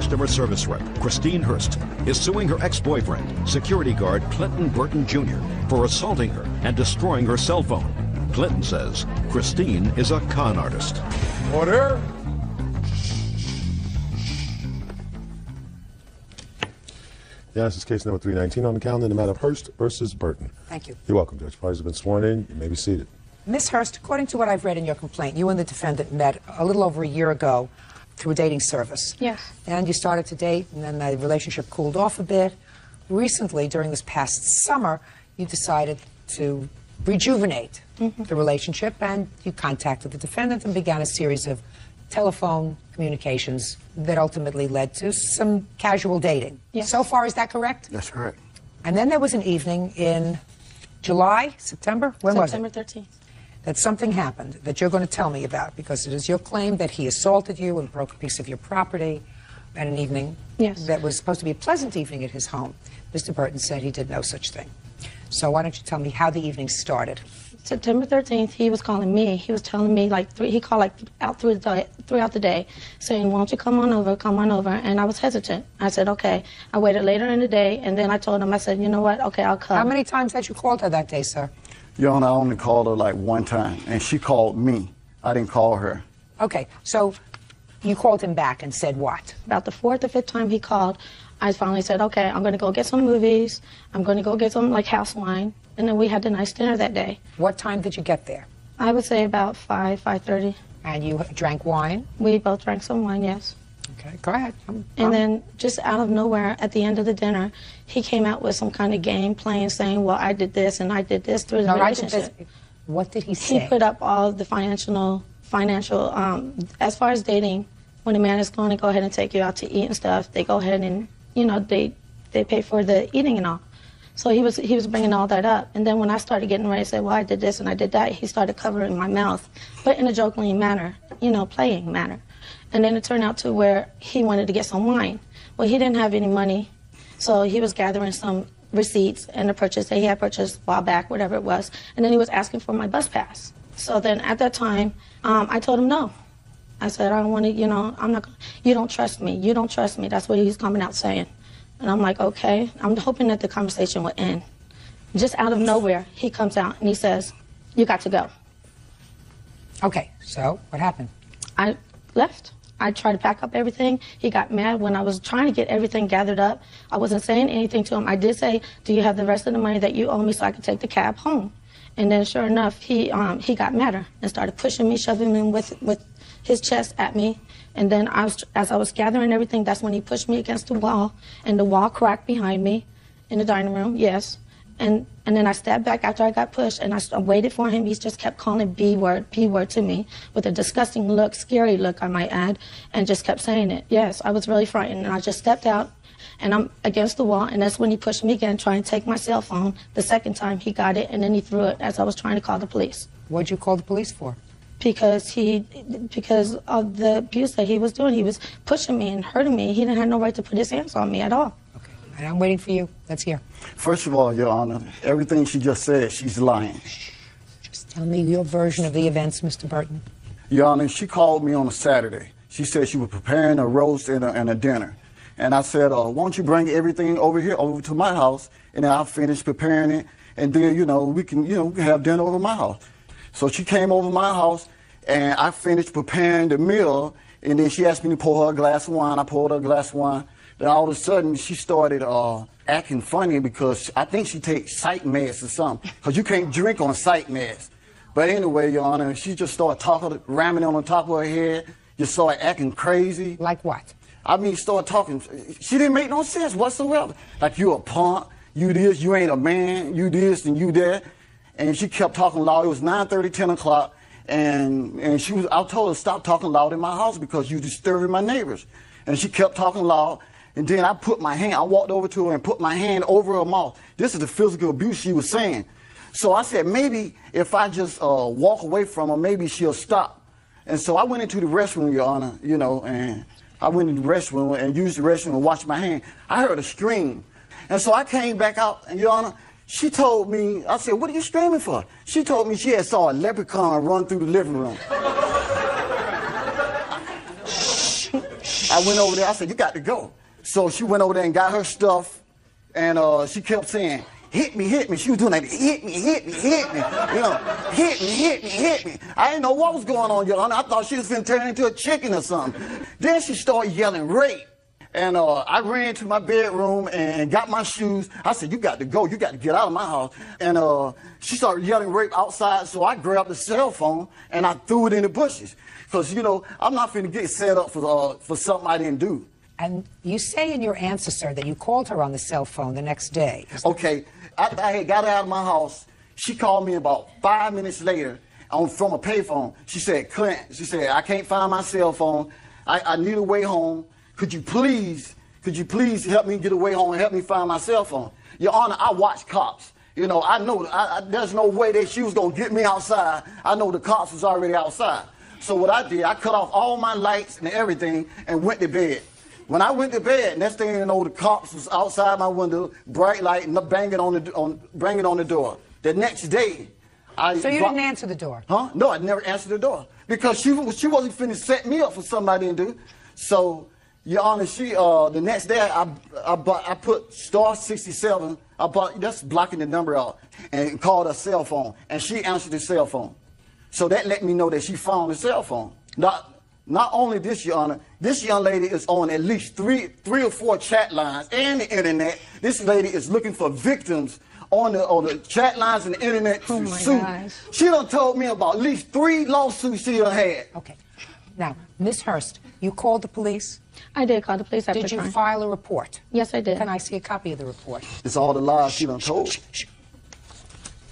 customer service rep, Christine Hurst, is suing her ex-boyfriend, security guard Clinton Burton Jr., for assaulting her and destroying her cell phone. Clinton says Christine is a con artist. Order. Yes, this is case number 319 on the calendar, the matter of Hurst versus Burton. Thank you. You're welcome, Judge. Parties have been sworn in. You may be seated. Ms. Hurst, according to what I've read in your complaint, you and the defendant met a little over a year ago through a dating service. Yes. And you started to date, and then the relationship cooled off a bit. Recently, during this past summer, you decided to rejuvenate the relationship, and you contacted the defendant and began a series of telephone communications that ultimately led to some casual dating. Yes. So far, is that correct? That's correct. And then there was an evening in July, September? When was it? September 13th. That something happened that you're going to tell me about, because it is your claim that he assaulted you and broke a piece of your property at an evening that was supposed to be a pleasant evening at his home. Mr. Burton said he did no such thing. So why don't you tell me how the evening started? September 13th, he was calling me. He was telling me he called out throughout the day, saying, "Why don't you come on over?" And I was hesitant. I said, okay. I waited later in the day, and then I told him, I said, you know what, okay, I'll come. How many times had you called her that day, sir? Your Honor, I only called her like one time, and she called me. I didn't call her. Okay, so you called him back and said what? About the fourth or fifth time he called, I finally said, okay, I'm going to go get some movies. I'm going to go get some house wine. And then we had a nice dinner that day. What time did you get there? I would say about 5:30. And you drank wine? We both drank some wine, yes. Okay, go ahead. And then just out of nowhere, at the end of the dinner, he came out with some kind of game playing, saying, well, I did this and I did this through the relationship. What did he say? He put up all the financial, as far as dating, when a man is going to go ahead and take you out to eat and stuff, they go ahead and, they pay for the eating and all. So he was bringing all that up. And then when I started getting ready to say, well, I did this and I did that, he started covering my mouth, but in a joking manner, playing manner. And then it turned out to where he wanted to get some wine. Well, he didn't have any money, so he was gathering some receipts and the purchase that he had purchased a while back, whatever it was. And then he was asking for my bus pass. So then at that time, I told him no. I said, I don't want to, I'm not, you don't trust me. You don't trust me. That's what he was coming out saying. And I'm like, okay. I'm hoping that the conversation will end. Just out of nowhere, he comes out and he says, you got to go. Okay, so what happened? I left. I tried to pack up everything. He got mad when I was trying to get everything gathered up. I wasn't saying anything to him. I did say, do you have the rest of the money that you owe me so I could take the cab home? And then sure enough, he got madder and started pushing me, shoving me with his chest at me. And then as I was gathering everything, that's when he pushed me against the wall, and the wall cracked behind me in the dining room, yes. And then I stepped back after I got pushed, and I waited for him. He just kept calling B word to me with a disgusting look, scary look, I might add, and just kept saying it. Yes, I was really frightened, and I just stepped out, and I'm against the wall, and that's when he pushed me again, trying to take my cell phone. The second time he got it, and then he threw it as I was trying to call the police. What'd you call the police for? Because of the abuse that he was doing. He was pushing me and hurting me. He didn't have no right to put his hands on me at all. Okay, and I'm waiting for you. Let's hear. First of all, Your Honor, everything she just said, she's lying. Just tell me your version of the events, Mr. Burton. Your Honor, she called me on a Saturday. She said she was preparing a roast and a dinner. And I said, won't you bring everything over here, over to my house, and then I'll finish preparing it, and then, we can have dinner over my house. So she came over my house, and I finished preparing the meal, and then she asked me to pour her a glass of wine. I poured her a glass of wine. Then all of a sudden, she started acting funny because I think she takes sight meds or something, because you can't drink on sight meds. But anyway, Your Honor, she just started talking, ramming on the top of her head, just started acting crazy. Like what? I mean, started talking. She didn't make no sense whatsoever. Like, you a punk, you this, you ain't a man, you this and you that. And she kept talking loud. It was 9:30, 10 o'clock, and I told her, stop talking loud in my house because you're disturbing my neighbors. And she kept talking loud, and then I walked over to her and put my hand over her mouth. This is the physical abuse she was saying. So I said, maybe if I just walk away from her, maybe she'll stop. And so I went into the restroom, Your Honor, and I went into the restroom and used the restroom and washed my hand. I heard a scream. And so I came back out, and Your Honor, she told me, I said, what are you screaming for? She told me she had saw a leprechaun run through the living room. I went over there. I said, you got to go. So she went over there and got her stuff, and she kept saying, hit me, hit me. She was doing like, hit me, hit me, hit me. You know, hit me, hit me, hit me. I didn't know what was going on, Your Honor. I thought she was finna turn into a chicken or something. Then she started yelling rape. And I ran to my bedroom and got my shoes. I said, you got to go. You got to get out of my house. And she started yelling rape outside, so I grabbed the cell phone and I threw it in the bushes. Because, you know, I'm not finna get set up for something I didn't do. And you say in your answer, sir, that you called her on the cell phone the next day. Okay. After I had got her out of my house, she called me about 5 minutes later from a payphone. She said, Clint, she said, I can't find my cell phone. I need a way home. Could you please help me get away home and help me find my cell phone? Your Honor, I watch cops. You know, I know there's no way that she was going to get me outside. I know the cops was already outside. So what I did, I cut off all my lights and everything and went to bed. When I went to bed, next thing you know, the cops was outside my window, bright light, and banging on the door. The next day, So you didn't answer the door? Huh? No, I never answered the door because she wasn't finna set me up for something I didn't do. So, Your Honor, the next day I put star 67. That's blocking the number out, and called her cell phone, and she answered the cell phone. So that let me know that she found the cell phone. Not only this, Your Honor, this young lady is on at least three or four chat lines and the internet. This lady is looking for victims on the chat lines and the internet to sue. Gosh. She done told me about at least 3 lawsuits she done had. Okay. Now, Ms. Hurst, you called the police? I did call the police after Did you crime. file a report? Yes, I did. Can I see a copy of the report? It's all the lies she done told.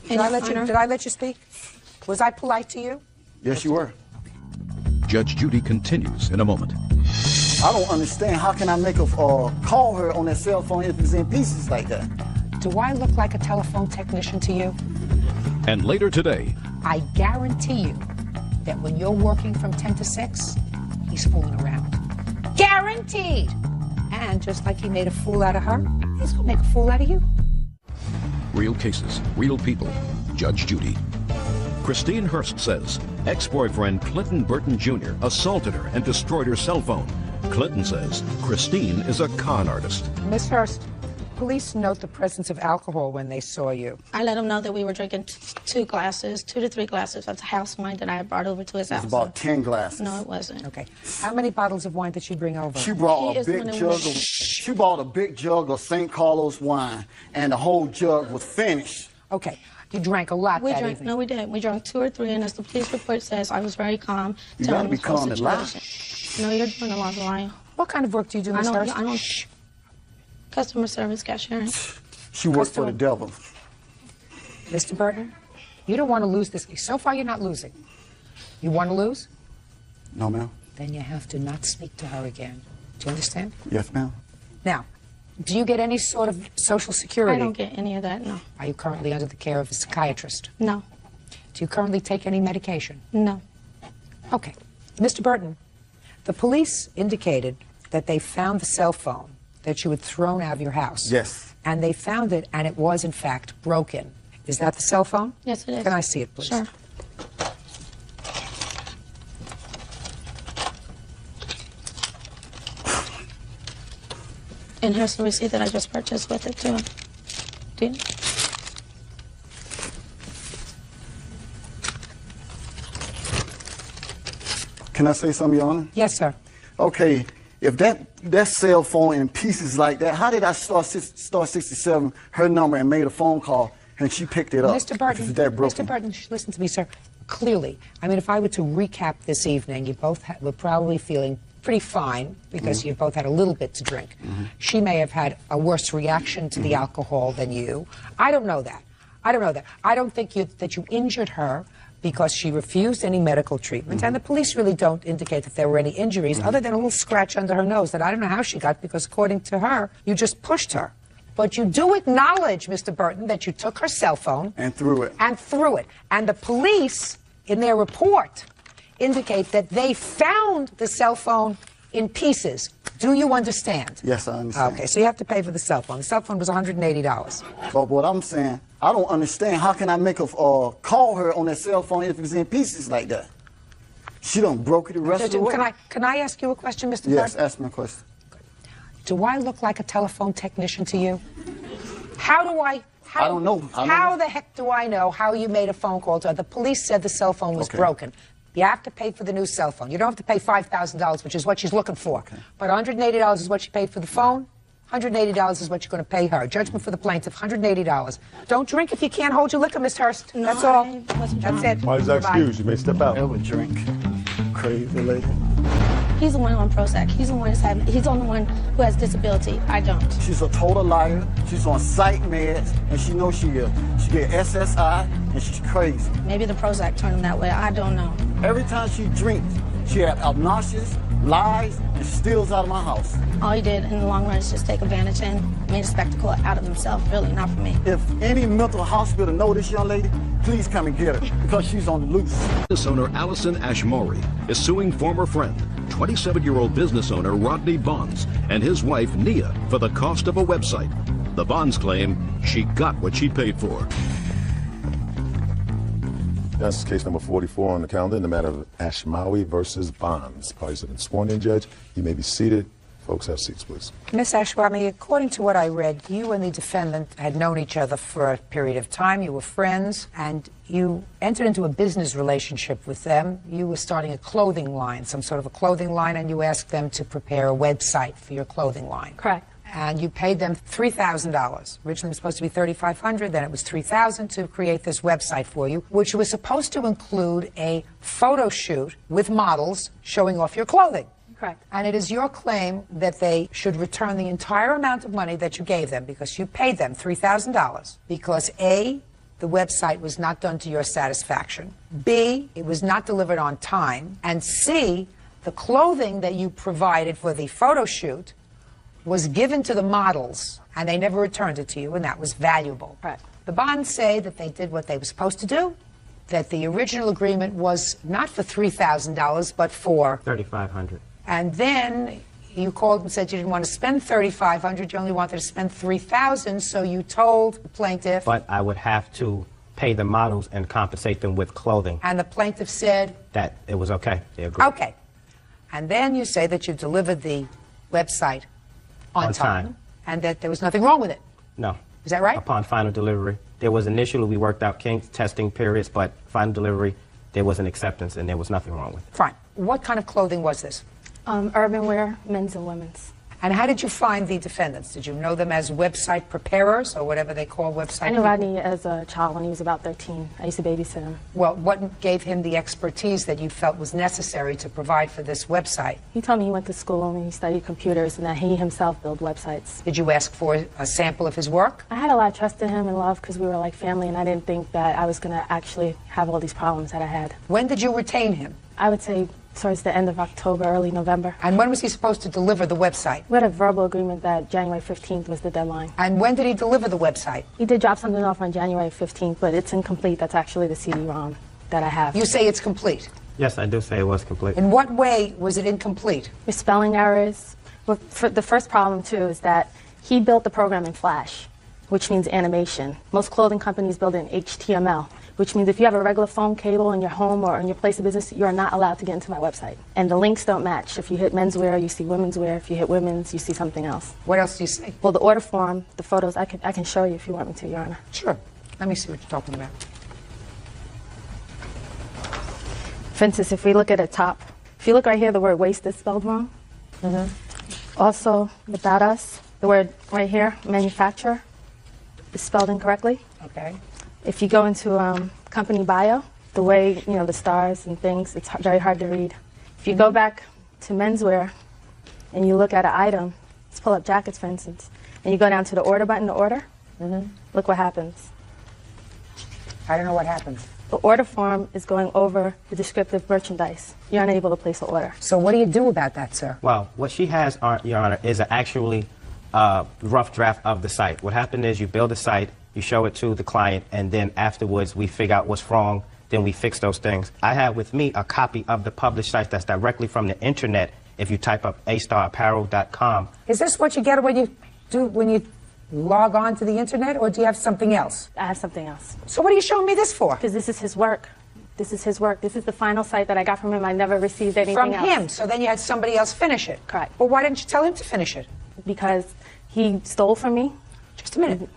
Did I let you speak? Was I polite to you? Yes, you were. Judge Judy continues in a moment. I don't understand. How can I make a call her on that cell phone if it's in pieces like that? Do I look like a telephone technician to you? And later today, I guarantee you that when you're working from 10 to 6, he's fooling around. Guaranteed! And just like he made a fool out of her, he's gonna make a fool out of you. real cases, real people. Judge Judy. Christine Hurst says ex-boyfriend Clinton Burton Jr. assaulted her and destroyed her cell phone. Clinton says Christine is a con artist. Miss Hurst, police note the presence of alcohol when they saw you. I let him know that we were drinking 2 to 3 glasses of house wine that I had brought over to his house. It's about 10 glasses. No, it wasn't. Okay. How many bottles of wine did she bring over? She brought a big jug. She bought a big jug of St. Carlos wine, and the whole jug was finished. Okay. You drank a lot that evening. No, we didn't. We drank 2 or 3, and as the police report says, I was very calm. You gotta be calm and lie. No, you're doing a lot of lying. What kind of work do you do, Miss Hurst? I don't. Customer service, cashiering. She worked for the devil. Mr. Burton, you don't want to lose this case. So far, you're not losing. You want to lose? No, ma'am. Then you have to not speak to her again. Do you understand? Yes, ma'am. Now, do you get any sort of Social Security? I don't get any of that, no. Are you currently under the care of a psychiatrist? No. Do you currently take any medication? No. Okay. Mr. Burton, the police indicated that they found the cell phone that you had thrown out of your house. Yes. And they found it, and it was, in fact, broken. Is that the cell phone? Yes, it is. Can I see it, please? Sure. And here's the receipt that I just purchased with it, too. Do you? Can I say something, Your Honor? Yes, sir. Okay, if that cell phone in pieces like that, how did I star 67 her number and made a phone call and she picked it up? Mr. Burton, if it's that broken? Mr. Burton, listen to me, sir. Clearly, I mean, if I were to recap this evening, you both were probably feeling pretty fine because you both had a little bit to drink. She may have had a worse reaction to the alcohol than you. I don't know that. I don't know that. I don't think that you injured her because she refused any medical treatment, and the police really don't indicate that there were any injuries other than a little scratch under her nose that I don't know how she got because according to her, you just pushed her. But you do acknowledge, Mr. Burton, that you took her cell phone And threw it. And threw it. And the police, in their report, indicate that they found the cell phone in pieces. Do you understand? Yes, I understand. Okay, so you have to pay for the cell phone. The cell phone was $180. But what I'm saying, I don't understand. How can I make a call her on that cell phone if it's in pieces like that? She done broke it the rest of the way. Can I ask you a question, Mr. Yes, Clark? ask me a question. Do I look like a telephone technician to you? How do I don't know. How the heck do I know how you made a phone call to her? The police said the cell phone was broken. You have to pay for the new cell phone. You don't have to pay $5,000, which is what she's looking for. Okay. But $180 is what she paid for the phone. $180 is what you're going to pay her. Judgment for the plaintiff, $180. Don't drink if you can't hold your liquor, Miss Hurst. No, that's all. That's it. Why is that Bye. excused? You may step out. Ever drink. Crazy lady. He's the one on Prozac. He's the one he's the only one who has disability. I don't. She's a total liar. She's on psych meds, and she knows she is. She get SSI, and she's crazy. Maybe the Prozac turned him that way. I don't know. Every time she drinks, she has obnoxious, lies, and steals out of my house. All he did in the long run is just take advantage and made a spectacle out of himself. Really, not for me. If any mental hospital know this young lady, please come and get her, because she's on the loose. Business owner Allison Ashmori is suing former friend, 27-year-old business owner Rodney Bonds, and his wife Nia for the cost of a website. The Bonds claim she got what she paid for. That's case number 44 on the calendar in the matter of Ashmawi versus Bonds. Parties have been sworn in, Judge. You may be seated. Folks, have seats, please. Miss Ashwami, according to what I read, you and the defendant had known each other for a period of time. You were friends, and you entered into a business relationship with them. You were starting a clothing line, some sort of a clothing line, and you asked them to prepare a website for your clothing line. Correct. And you paid them $3,000. Originally it was supposed to be $3,500, then it was $3,000 to create this website for you, which was supposed to include a photo shoot with models showing off your clothing. Correct. And it is your claim that they should return the entire amount of money that you gave them, because you paid them $3,000, because A, the website was not done to your satisfaction, B, it was not delivered on time, and C, the clothing that you provided for the photo shoot was given to the models, and they never returned it to you, and that was valuable. Right. The bonds say that they did what they were supposed to do, that the original agreement was not for $3,000, but for $3,500. And then you called and said you didn't want to spend $3,500, you only wanted to spend $3,000, so you told the plaintiff. But I would have to pay the models and compensate them with clothing. And the plaintiff said? That it was okay. They agreed. Okay. And then you say that you delivered the website on time, and that there was nothing wrong with it. No. Is that right? Upon final delivery. There was initially, we worked out kinks, testing periods, but final delivery, there was an acceptance and there was nothing wrong with it. Fine. What kind of clothing was this? Urban wear, men's and women's. And how did you find the defendants? Did you know them as website preparers, or whatever they call website I knew people? Rodney as a child when he was about 13. I used to babysit him. Well, what gave him the expertise that you felt was necessary to provide for this website? He told me he went to school and he studied computers and that he himself built websites. Did you ask for a sample of his work? I had a lot of trust in him and love because we were like family, and I didn't think that I was going to actually have all these problems that I had. When did you retain him? I would say towards the end of October, early November. And when was he supposed to deliver the website? We had a verbal agreement that January 15th was the deadline. And when did he deliver the website? He did drop something off on January 15th, but it's incomplete. That's actually the CD-ROM that I have. You say it's complete. Yes, I do say it was complete. In what way was it incomplete? With spelling errors. Well, the first problem, too, is that he built the program in Flash, which means animation. Most clothing companies build it in HTML, which means if you have a regular phone cable in your home or in your place of business, you're not allowed to get into my website. And the links don't match. If you hit menswear, you see women's wear. If you hit women's, you see something else. What else do you say? Well, the order form, the photos, I can show you if you want me to, Your Honor. Sure. Let me see what you're talking about. For instance, if we look at the top, if you look right here, the word waste is spelled wrong. Also, about us, the word right here, manufacturer, is spelled incorrectly. Okay. If you go into company bio, the way, the stars and things, it's very hard to read. If you go back to menswear and you look at an item, let's pull up jackets, for instance, and you go down to the order button to order, look what happens. I don't know what happens. The order form is going over the descriptive merchandise. You're unable to place an order. So what do you do about that, sir? Well, what she has, Your Honor, is actually a rough draft of the site. What happened is you build a site, you show it to the client, and then afterwards we figure out what's wrong, then we fix those things. I have with me a copy of the published site that's directly from the internet. If you type up astarapparel.com. Is this what you get when you log on to the internet, or do you have something else? I have something else. So what are you showing me this for? Because this is his work. This is his work. This is the final site that I got from him. I never received anything From else. him, so then you had somebody else finish it. Correct. Well, why didn't you tell him to finish it? Because he stole from me. Just a minute.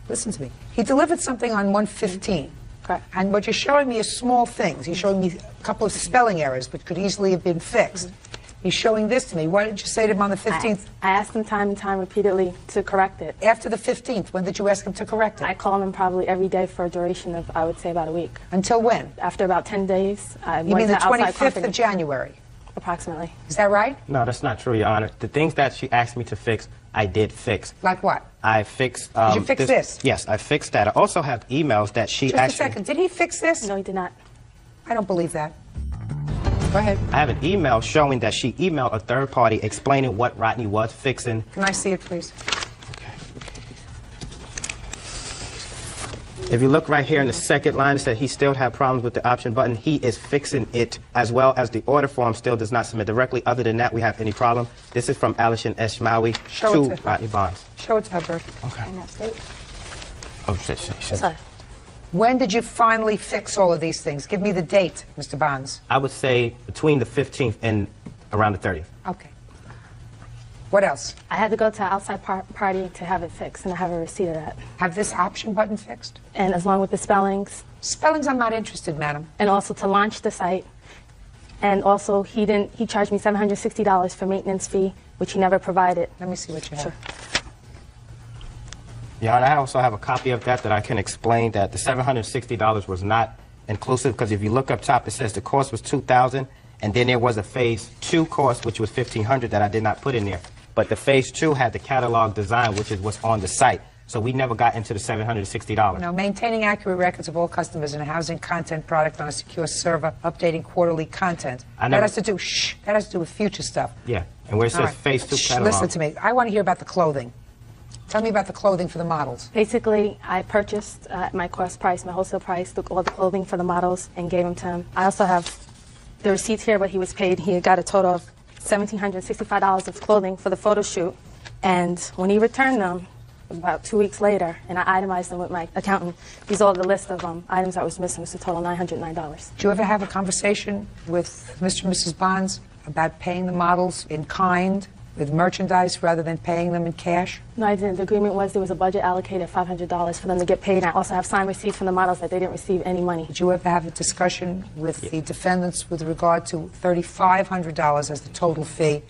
Listen to me. He delivered something on 115. Correct. And what you're showing me is small things. He's showing me a couple of spelling errors, which could easily have been fixed. He's showing this to me. Why didn't you say to him on the 15th? I asked him time and time repeatedly to correct it. After the 15th, when did you ask him to correct it? I called him probably every day for a duration of, I would say, about a week. Until when? After about 10 days, I You went mean the to outside 25th company. of January? Approximately. Is that right? No, that's not true, Your Honor. The things that she asked me to fix, I did fix. Like what? I fixed... Did you fix this? Yes, I fixed that. I also have emails that she Just actually... a second. Did he fix this? No, he did not. I don't believe that. Go ahead. I have an email showing that she emailed a third party explaining what Rodney was fixing. Can I see it, please? If you look right here in the second line, it said he still had problems with the option button. He is fixing it, as well as the order form still does not submit directly. Other than that, we have any problem. This is from Allison Eshmawi Show it to to- Rodney Barnes. Show it to her, Bert. Okay. And that's it. Oh, shit. Sorry. When did you finally fix all of these things? Give me the date, Mr. Bonds. I would say between the 15th and around the 30th. Okay. What else? I had to go to an outside party to have it fixed, and I have a receipt of that. Have this option button fixed? And as long with the spellings, Spellings, I'm not interested, madam. and also to launch the site. And also, he charged me $760 for maintenance fee, which he never provided. Let me see what you have. Sure. Yeah, and I also have a copy of that I can explain that the $760 was not inclusive, because if you look up top, it says the cost was $2,000, and then there was a phase 2 cost, which was $1,500 that I did not put in there. But the phase 2 had the catalog design, which is what's on the site. So we never got into the $760. Now, maintaining accurate records of all customers and housing content product on a secure server, updating quarterly content. That has to do, that has to do with future stuff. Yeah, and where it All says right. phase 2 Shh, catalog. listen to me. I want to hear about the clothing. Tell me about the clothing for the models. Basically, I purchased at my cost price, my wholesale price, took all the clothing for the models and gave them to him. I also have the receipts here, what he was paid. He got a total of $1,765 of clothing for the photo shoot. And when he returned them, about 2 weeks later, and I itemized them with my accountant, these are all the list of items that was missing. It was a total of $909. Did you ever have a conversation with Mr. and Mrs. Bonds about paying the models in kind, with merchandise, rather than paying them in cash? No, I didn't. The agreement was there was a budget allocated $500 for them to get paid. I also have signed receipts from the models that they didn't receive any money. Did you ever have a discussion with the defendants with regard to $3,500 as the total fee,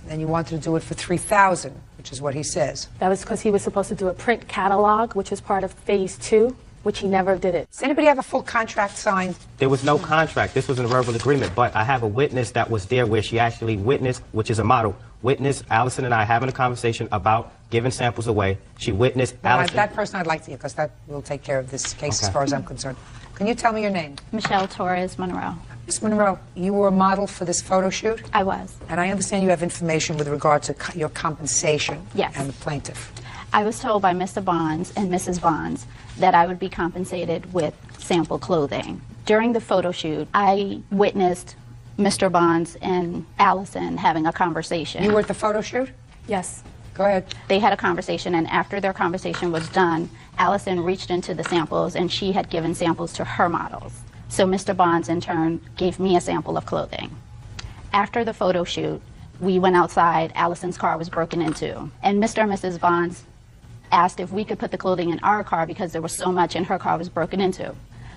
and you wanted to do it for $3,000, which is what he says? That was because he was supposed to do a print catalog, which was part of phase 2, which he never did it. Does anybody have a full contract signed? There was no contract. This was a verbal agreement, but I have a witness that was there where she actually witnessed, which is a model, witnessed Allison and I having a conversation about giving samples away. She witnessed Allison. That person I'd like to hear, because that will take care of this case as Okay. far as I'm concerned. Can you tell me your name? Michelle Torres Monroe. Ms. Monroe, you were a model for this photo shoot? I was. And I understand you have information with regard to your compensation Yes. and the plaintiff. I was told by Mr. Bonds and Mrs. Bonds that I would be compensated with sample clothing. During the photo shoot, I witnessed Mr. Bonds and Allison having a conversation. You were at the photo shoot? Yes. Go ahead. They had a conversation, and after their conversation was done, Allison reached into the samples, and she had given samples to her models. So Mr. Bonds, in turn, gave me a sample of clothing. After the photo shoot, we went outside. Allison's car was broken into, and Mr. and Mrs. Bonds asked if we could put the clothing in our car because there was so much in her car was broken into.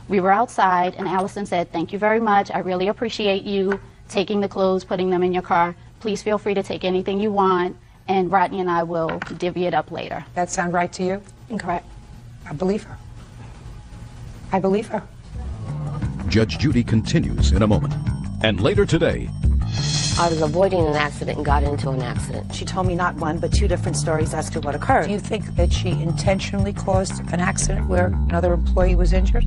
We were outside, and Allison said, "Thank you very much. I really appreciate you taking the clothes, putting them in your car. Please feel free to take anything you want, and Rodney and I will divvy it up later." That sound right to you? Incorrect. I believe her. I believe her. Judge Judy continues in a moment. And later today, I was avoiding an accident and got into an accident. She told me not one, but two different stories as to what occurred. Do you think that she intentionally caused an accident where another employee was injured?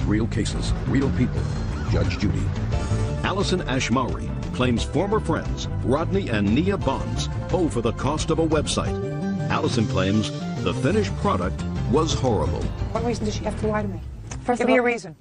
real cases, real people. Judge Judy. Allison Ashmowry claims former friends Rodney and Nia Bonds owe for the cost of a website. Allison claims the finished product was horrible. What reason did she have to lie to me? First Give of me a all, reason.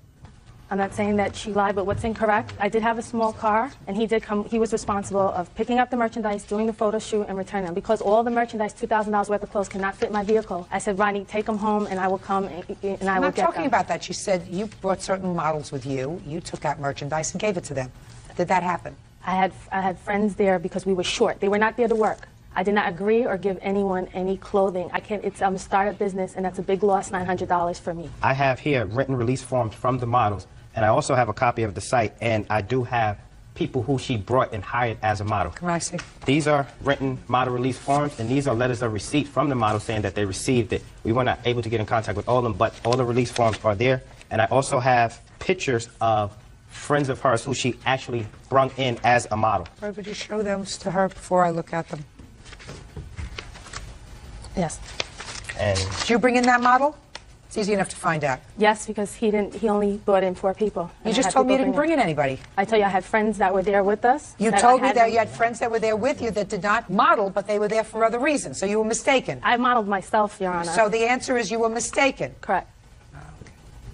I'm not saying that she lied, but what's incorrect, I did have a small car, and he did come. He was responsible of picking up the merchandise, doing the photo shoot, and returning them. Because all the merchandise, $2,000 worth of clothes, cannot fit my vehicle, I said, Ronnie, take them home, and I will come and I will get them. I'm not talking about that. She said you brought certain models with you. You took out merchandise and gave it to them. Did that happen? I had friends there because we were short. They were not there to work. I did not agree or give anyone any clothing. I'm a startup business, and that's a big loss, $900 for me. I have here written release forms from the models, and I also have a copy of the site, and I do have people who she brought and hired as a model. Can I see? These are written model release forms, and these are letters of receipt from the model saying that they received it. We were not able to get in contact with all of them, but all the release forms are there, and I also have pictures of friends of hers who she actually brung in as a model. Would you show those to her before I look at them? Yes. And did you bring in that model? It's easy enough to find out. Yes, because he only brought in 4 people. You just told me you didn't bring in anybody. I told you I had friends that were there with us. You told me that you had friends that were there with you that did not model, but they were there for other reasons, so you were mistaken. I modeled myself, Your Honor. So the answer is you were mistaken. Correct.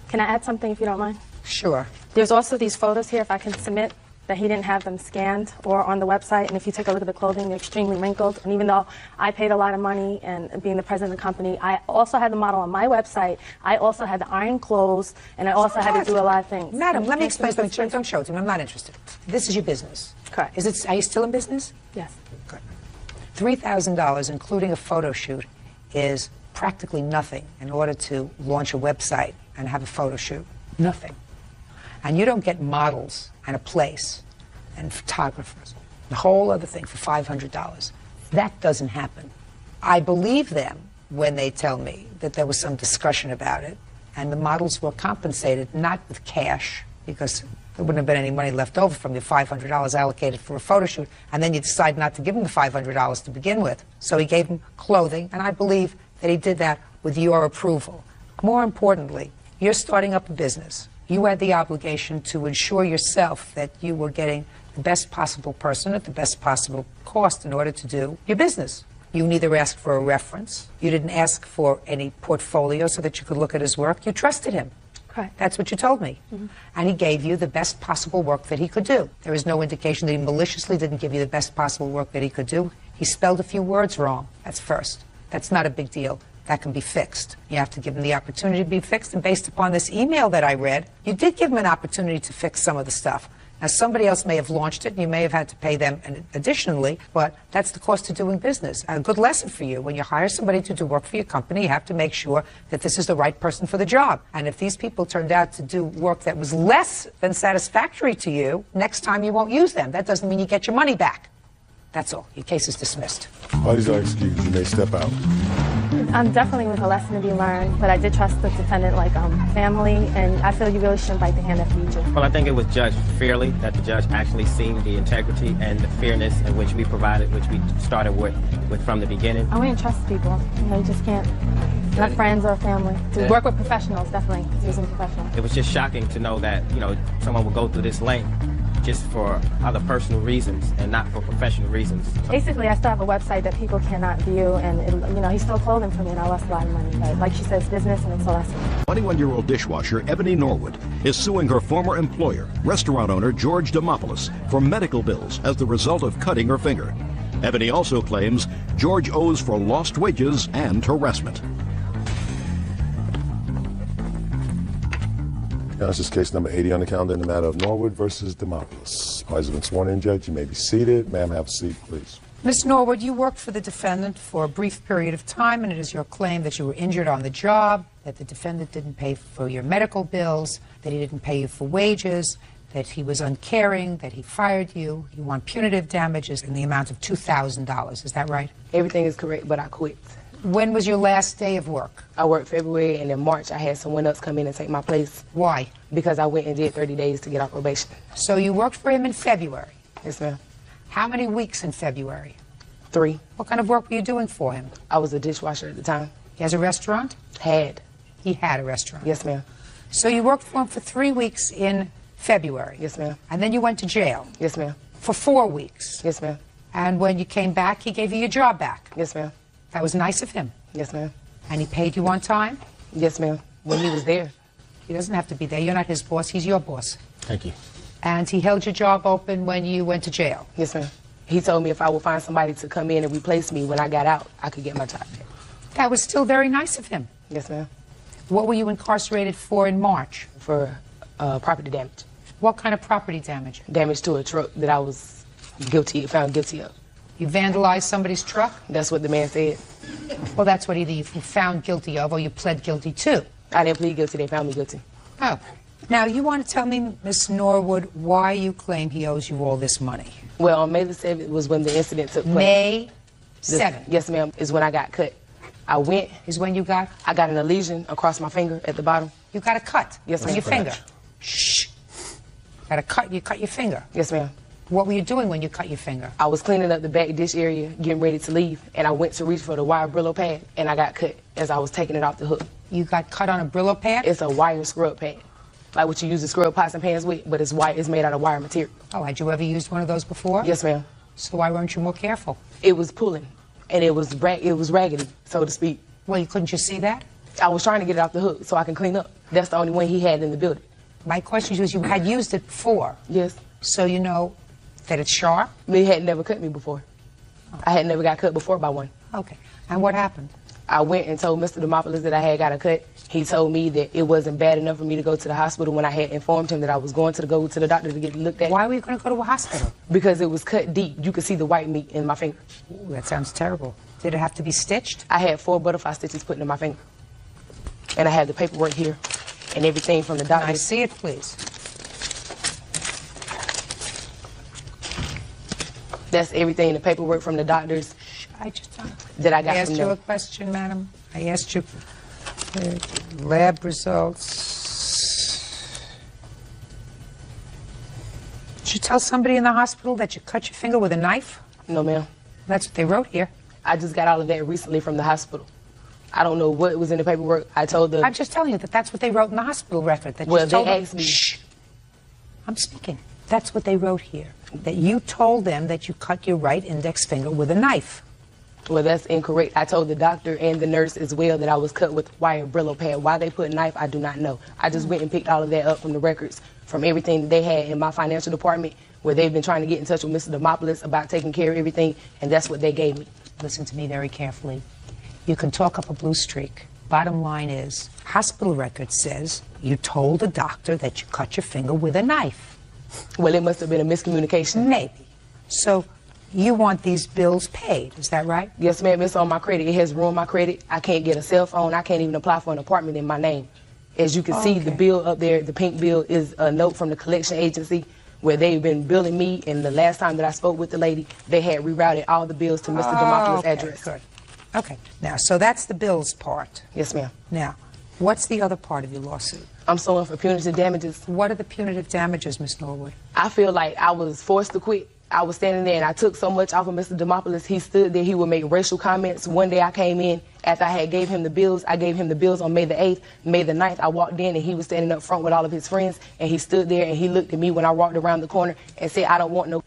Can I add something if you don't mind? Sure. There's also these photos here, if I can submit, that he didn't have them scanned or on the website. And if you take a look at the clothing, they're extremely wrinkled. And even though I paid a lot of money and being the president of the company, I also had the model on my website. I also had to iron clothes, and I also had to do a lot of things. Madam, let me explain something. Don't show it to me. I'm not interested. This is your business. Correct. Are you still in business? Yes. Good. $3,000, including a photo shoot, is practically nothing in order to launch a website and have a photo shoot. Nothing. And you don't get models and a place and photographers, the whole other thing for $500. That doesn't happen. I believe them when they tell me that there was some discussion about it, and the models were compensated not with cash, because there wouldn't have been any money left over from the $500 allocated for a photo shoot, and then you decide not to give them the $500 to begin with. So he gave them clothing, and I believe that he did that with your approval. More importantly, you're starting up a business. You had the obligation to ensure yourself that you were getting the best possible person at the best possible cost in order to do your business. You neither asked for a reference, you didn't ask for any portfolio so that you could look at his work. You trusted him. Correct. That's what you told me. Mm-hmm. And he gave you the best possible work that he could do. There is no indication that he maliciously didn't give you the best possible work that he could do. He spelled a few words wrong. That's first. That's not a big deal. That can be fixed. You have to give him the opportunity to be fixed. And based upon this email that I read, you did give him an opportunity to fix some of the stuff. Now, somebody else may have launched it, and you may have had to pay them additionally, but that's the cost of doing business. A good lesson for you. When you hire somebody to do work for your company, you have to make sure that this is the right person for the job. And if these people turned out to do work that was less than satisfactory to you, next time you won't use them. That doesn't mean you get your money back. That's all. Your case is dismissed. Parties are excused. You may step out. Definitely with a lesson to be learned, but I did trust the defendant like family, and I feel you really shouldn't bite the hand that feeds you. Well, I think it was judged fairly, that the judge actually seen the integrity and the fairness in which we provided, which we started with from the beginning. I wouldn't trust people. You just can't. Not friends or family. To work with professionals, definitely. Using professionals. It was just shocking to know that, someone would go through this length just for other personal reasons and not for professional reasons. Basically, I still have a website that people cannot view, and he stole clothing from me, and I lost a lot of money. But like she says, business, and it's a lesson. 21-year-old dishwasher Ebony Norwood is suing her former employer, restaurant owner George Demopoulos, for medical bills as the result of cutting her finger. Ebony also claims George owes for lost wages and harassment. Now, this is case number 80 on the calendar in the matter of Norwood versus Demopoulos. Parties have been sworn in, Judge. You may be seated. Ma'am, have a seat, please. Ms. Norwood, you worked for the defendant for a brief period of time, and it is your claim that you were injured on the job, that the defendant didn't pay for your medical bills, that he didn't pay you for wages, that he was uncaring, that he fired you. You want punitive damages in the amount of $2,000. Is that right? Everything is correct, but I quit. When was your last day of work? I worked February, and in March I had someone else come in and take my place. Why? Because I went and did 30 days to get off probation. So you worked for him in February? Yes, ma'am. How many weeks in February? 3. What kind of work were you doing for him? I was a dishwasher at the time. He has a restaurant? Had. He had a restaurant? Yes, ma'am. So you worked for him for 3 weeks in February? Yes, ma'am. And then you went to jail? Yes, ma'am. For 4 weeks? Yes, ma'am. And when you came back, he gave you your job back? Yes, ma'am. That was nice of him? Yes, ma'am. And he paid you on time? Yes, ma'am. When he was there. He doesn't have to be there. You're not his boss. He's your boss. Thank you. And he held your job open when you went to jail. Yes, ma'am. He told me if I would find somebody to come in and replace me when I got out, I could get my job back. That was still very nice of him. Yes, ma'am. What were you incarcerated for in March? For property damage. What kind of property damage? Damage to a truck that I was found guilty of. You vandalized somebody's truck? That's what the man said. Well, that's what either you found guilty of or you pled guilty to. I didn't plead guilty. They found me guilty. Oh. Now, you want to tell me, Miss Norwood, why you claim he owes you all this money? Well, on May the 7th was when the incident took place. May 7th? Yes, ma'am, is when I got cut. I went. Is when you got? I got an lesion across my finger at the bottom. You got a cut? Yes, ma'am. On your finger? Shh. Got a cut? You cut your finger? Yes, ma'am. What were you doing when you cut your finger? I was cleaning up the back dish area, getting ready to leave, and I went to reach for the wire Brillo pad, and I got cut as I was taking it off the hook. You got cut on a Brillo pad? It's a wire scrub pad, like what you use to scrub pots and pans with, but it's made out of wire material. Oh, had you ever used one of those before? Yes, ma'am. So why weren't you more careful? It was pulling, and it was raggedy, so to speak. Well, couldn't you see that? I was trying to get it off the hook so I can clean up. That's the only one he had in the building. My question is, you had used it before. Yes. So you know that it's sharp? He had never cut me before. I had never got cut before by one. Okay. And what happened? I went and told Mr. Demopoulos that I had got a cut. He told me that it wasn't bad enough for me to go to the hospital when I had informed him that I was going to go to the doctor to get looked at. Why were you going to go to a hospital? Because it was cut deep. You could see the white meat in my finger. Ooh, that sounds terrible. Did it have to be stitched? I had 4 butterfly stitches put into my finger. And I had the paperwork here and everything from the doctor. Can I see it, please? That's everything, the paperwork from the doctors. I just that I got asked from you them. a question, madam. I asked you lab results. Did you tell somebody in the hospital that you cut your finger with a knife? No, ma'am. That's what they wrote here. I just got all of that recently from the hospital. I don't know what was in the paperwork. I told them. I'm just telling you that that's what they wrote in the hospital record. That Well, you told they them. asked me. Shh. I'm speaking. That's what they wrote here. That you told them that you cut your right index finger with a knife. Well, that's incorrect. I told the doctor and the nurse as well that I was cut with wire Brillo pad. Why they put knife, I do not know. I just went and picked all of that up from the records, from everything that they had in my financial department, where they've been trying to get in touch with Mr. Demopoulos about taking care of everything, and that's what they gave me. Listen to me very carefully. You can talk up a blue streak. Bottom line is, hospital record says you told the doctor that you cut your finger with a knife. Well, it must have been a miscommunication. Maybe. So you want these bills paid, is that right? Yes, ma'am. It's on my credit. It has ruined my credit. I can't get a cell phone. I can't even apply for an apartment in my name. As you can see, the bill up there, the pink bill, is a note from the collection agency where they've been billing me. And the last time that I spoke with the lady, they had rerouted all the bills to Mr. Demopoulos' address. Good. Okay. Now, so that's the bills part. Yes, ma'am. Now, what's the other part of your lawsuit? I'm suing for punitive damages. What are the punitive damages, Miss Norwood? I feel like I was forced to quit. I was standing there and I took so much off of Mr. Demopoulos. He stood there. He would make racial comments. One day I came in after I had gave him the bills. I gave him the bills on May the 8th. May the 9th, I walked in and he was standing up front with all of his friends. And he stood there and he looked at me when I walked around the corner and said, "I don't want no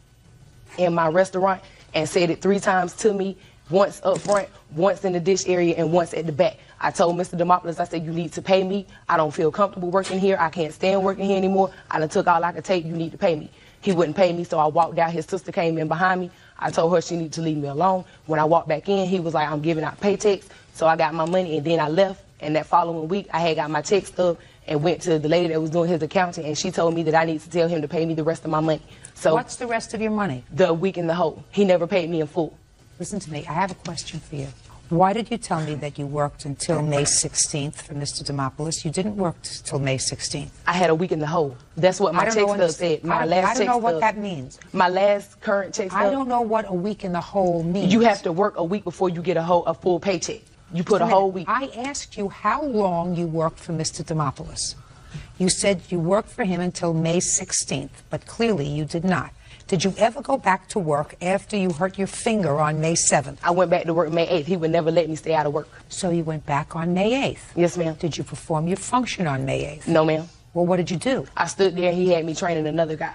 in my restaurant," and said it 3 times to me, once up front, once in the dish area, and once at the back. I told Mr. Demopoulos, I said, "You need to pay me. I don't feel comfortable working here. I can't stand working here anymore. I done took all I could take. You need to pay me." He wouldn't pay me, so I walked out. His sister came in behind me. I told her she needed to leave me alone. When I walked back in, he was like, "I'm giving out paychecks." So I got my money, and then I left. And that following week, I had got my check stub and went to the lady that was doing his accounting, and she told me that I need to tell him to pay me the rest of my money. So what's the rest of your money? The week in the hole. He never paid me in full. Listen to me. I have a question for you. Why did you tell me that you worked until May 16th for Mr. Demopoulos? You didn't work till May 16th. I had a week in the hole. That's what my check stub said. I don't know what that means. My last current check stub. I don't know what a week in the hole means. You have to work a week before you get a full paycheck. You put a whole week. I asked you how long you worked for Mr. Demopoulos. You said you worked for him until May 16th, but clearly you did not. Did you ever go back to work after you hurt your finger on May 7th? I went back to work May 8th. He would never let me stay out of work. So you went back on May 8th? Yes, ma'am. Did you perform your function on May 8th? No, ma'am. Well, what did you do? I stood there and he had me training another guy.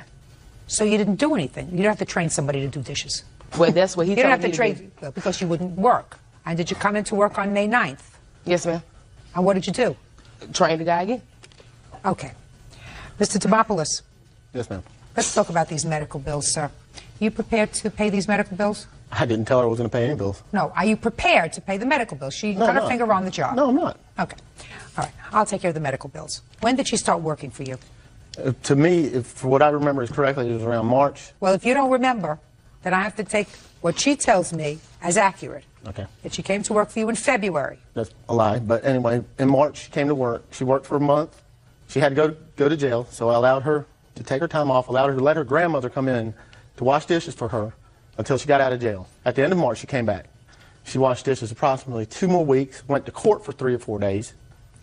So you didn't do anything? You don't have to train somebody to do dishes? Well, that's what he told me. You don't have to train because you wouldn't work. And did you come into work on May 9th? Yes, ma'am. And what did you do? Train the guy again. Okay. Mr. Demopoulos, Yes, ma'am. let's talk about these medical bills, sir. You prepared to pay these medical bills? I didn't tell her I was going to pay any bills. No. Are you prepared to pay the medical bills? She got her finger on the job. No, I'm not. Okay. All right. I'll take care of the medical bills. When did she start working for you? To me, for what I remember is correctly, it was around March. Well, if you don't remember, then I have to take what she tells me as accurate. Okay. That she came to work for you in February. That's a lie. But anyway, in March, she came to work. She worked for a month. She had to go to jail, so I allowed her to take her time off, allowed her to let her grandmother come in to wash dishes for her until she got out of jail. At the end of March, she came back. She washed dishes approximately 2 more weeks, went to court for 3 or 4 days.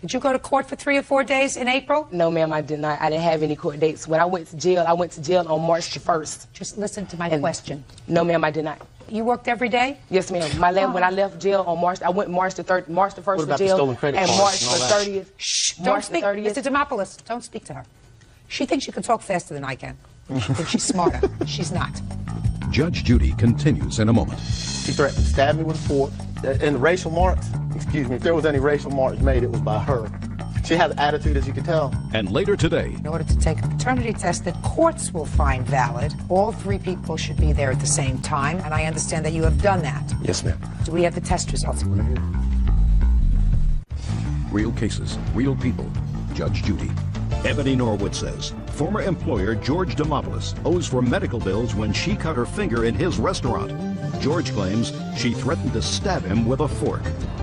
Did you go to court for 3 or 4 days in April? No, ma'am, I did not. I didn't have any court dates. When I went to jail on March the 1st. Just listen to my question. No, ma'am, I did not. You worked every day? Yes, ma'am. When I left jail on March, I went March the 1st to jail, stolen credit and cards March and all the that? 30th. Shh, don't March speak. the 30th. Mr. Demopoulos, don't speak to her. She thinks you can talk faster than I can. She thinks she's smarter. She's not. Judge Judy continues in a moment. She threatened to stab me with a fork. And the racial marks, excuse me, if there was any racial marks made, it was by her. She has attitude, as you can tell. And later today, In order to take a paternity test that courts will find valid, all 3 people should be there at the same time, and I understand that you have done that. Yes, ma'am. Do we have the test results? real cases, real people. Judge Judy. Ebony Norwood says former employer George Demopoulos owes for medical bills when she cut her finger in his restaurant. George claims she threatened to stab him with a fork.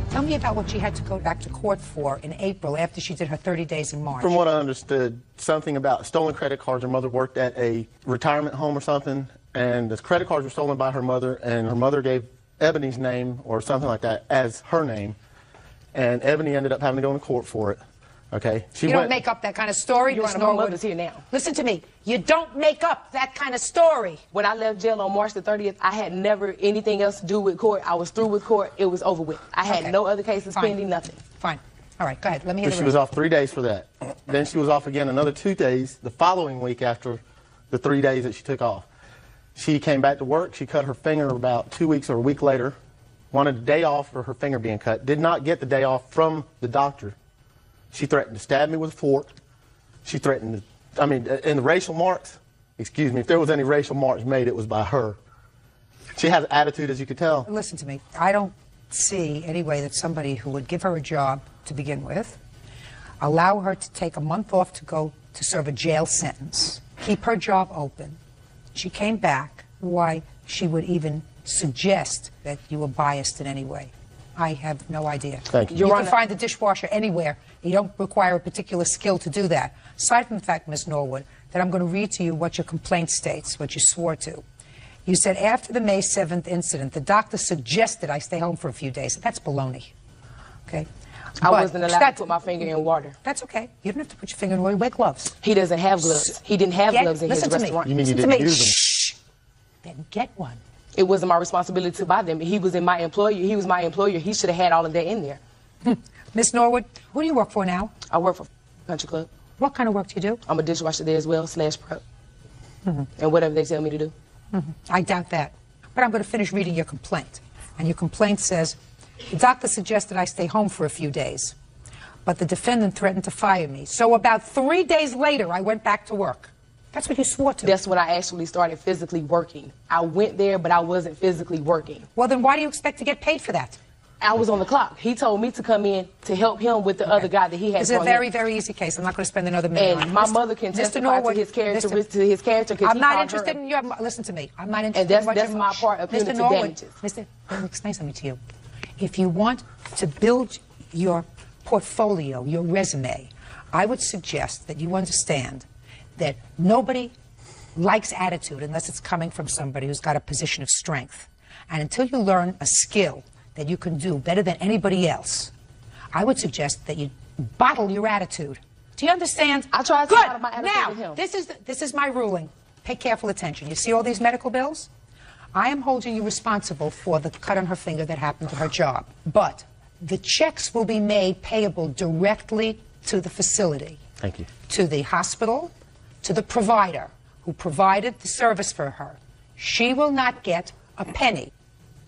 Tell me about what she had to go back to court for in April after she did her 30 days in March. From what I understood, something about stolen credit cards. Her mother worked at a retirement home or something, and the credit cards were stolen by her mother, and her mother gave Ebony's name or something like that as her name, and Ebony ended up having to go into court for it. Okay. You don't make up that kind of story, Your Miss Honor, my Norwood. mother's here now. Listen to me. You don't make up that kind of story. When I left jail on March the 30th, I had never anything else to do with court. I was through with court. It was over with. I had no other cases pending, nothing. Fine. All right, go ahead. Let me hear So the she rest. was off 3 days for that. Then she was off again another 2 days the following week after the 3 days that she took off. She came back to work. She cut her finger about 2 weeks or a week later. Wanted a day off for her finger being cut. Did not get the day off from the doctor. She threatened to stab me with a fork. She threatened to, and the racial marks, excuse me, if there was any racial marks made, it was by her. She has attitude, as you could tell. Listen to me. I don't see any way that somebody who would give her a job to begin with, allow her to take a month off to go to serve a jail sentence, keep her job open. She came back. Why she would even suggest that you were biased in any way, I have no idea. Thank you. You can find the dishwasher anywhere. You don't require a particular skill to do that. Aside from the fact, Ms. Norwood, that I'm going to read to you what your complaint states, what you swore to. You said after the May 7th incident, the doctor suggested I stay home for a few days. That's baloney. Okay? I wasn't allowed to put my finger in water. That's okay. You don't have to put your finger in water. Wear gloves. He doesn't have gloves. He didn't have gloves in his restaurant. You mean you Listen to didn't me. use them? Shh. Then get one. It wasn't my responsibility to buy them. He was my employer. He was my employer. He should have had all of that in there. Miss Norwood, who do you work for now? I work for Country Club. What kind of work do you do? I'm a dishwasher there as well, /prep. And whatever they tell me to do. I doubt that. But I'm going to finish reading your complaint. And your complaint says, the doctor suggested I stay home for a few days, but the defendant threatened to fire me. So about 3 days later, I went back to work. That's what you swore to. That's when I actually started physically working. I went there, but I wasn't physically working. Well, then why do you expect to get paid for that? I was on the clock. He told me to come in to help him with the other guy that he had. It's a very, very easy case. I'm not going to spend another minute on it. And my mother can testify to his character. I'm not interested in you. Listen to me. I'm not interested and in what that's my part of punitive damages. Let me explain something to you. If you want to build your portfolio, your resume, I would suggest that you understand that nobody likes attitude unless it's coming from somebody who's got a position of strength. And until you learn a skill that you can do better than anybody else, I would suggest that you bottle your attitude. Do you understand? I tried to bottle my attitude Now, with him. this is my ruling. Pay careful attention. You see all these medical bills? I am holding you responsible for the cut on her finger that happened to her job. But the checks will be made payable directly to the facility. Thank you. To the hospital, to the provider who provided the service for her. She will not get a penny.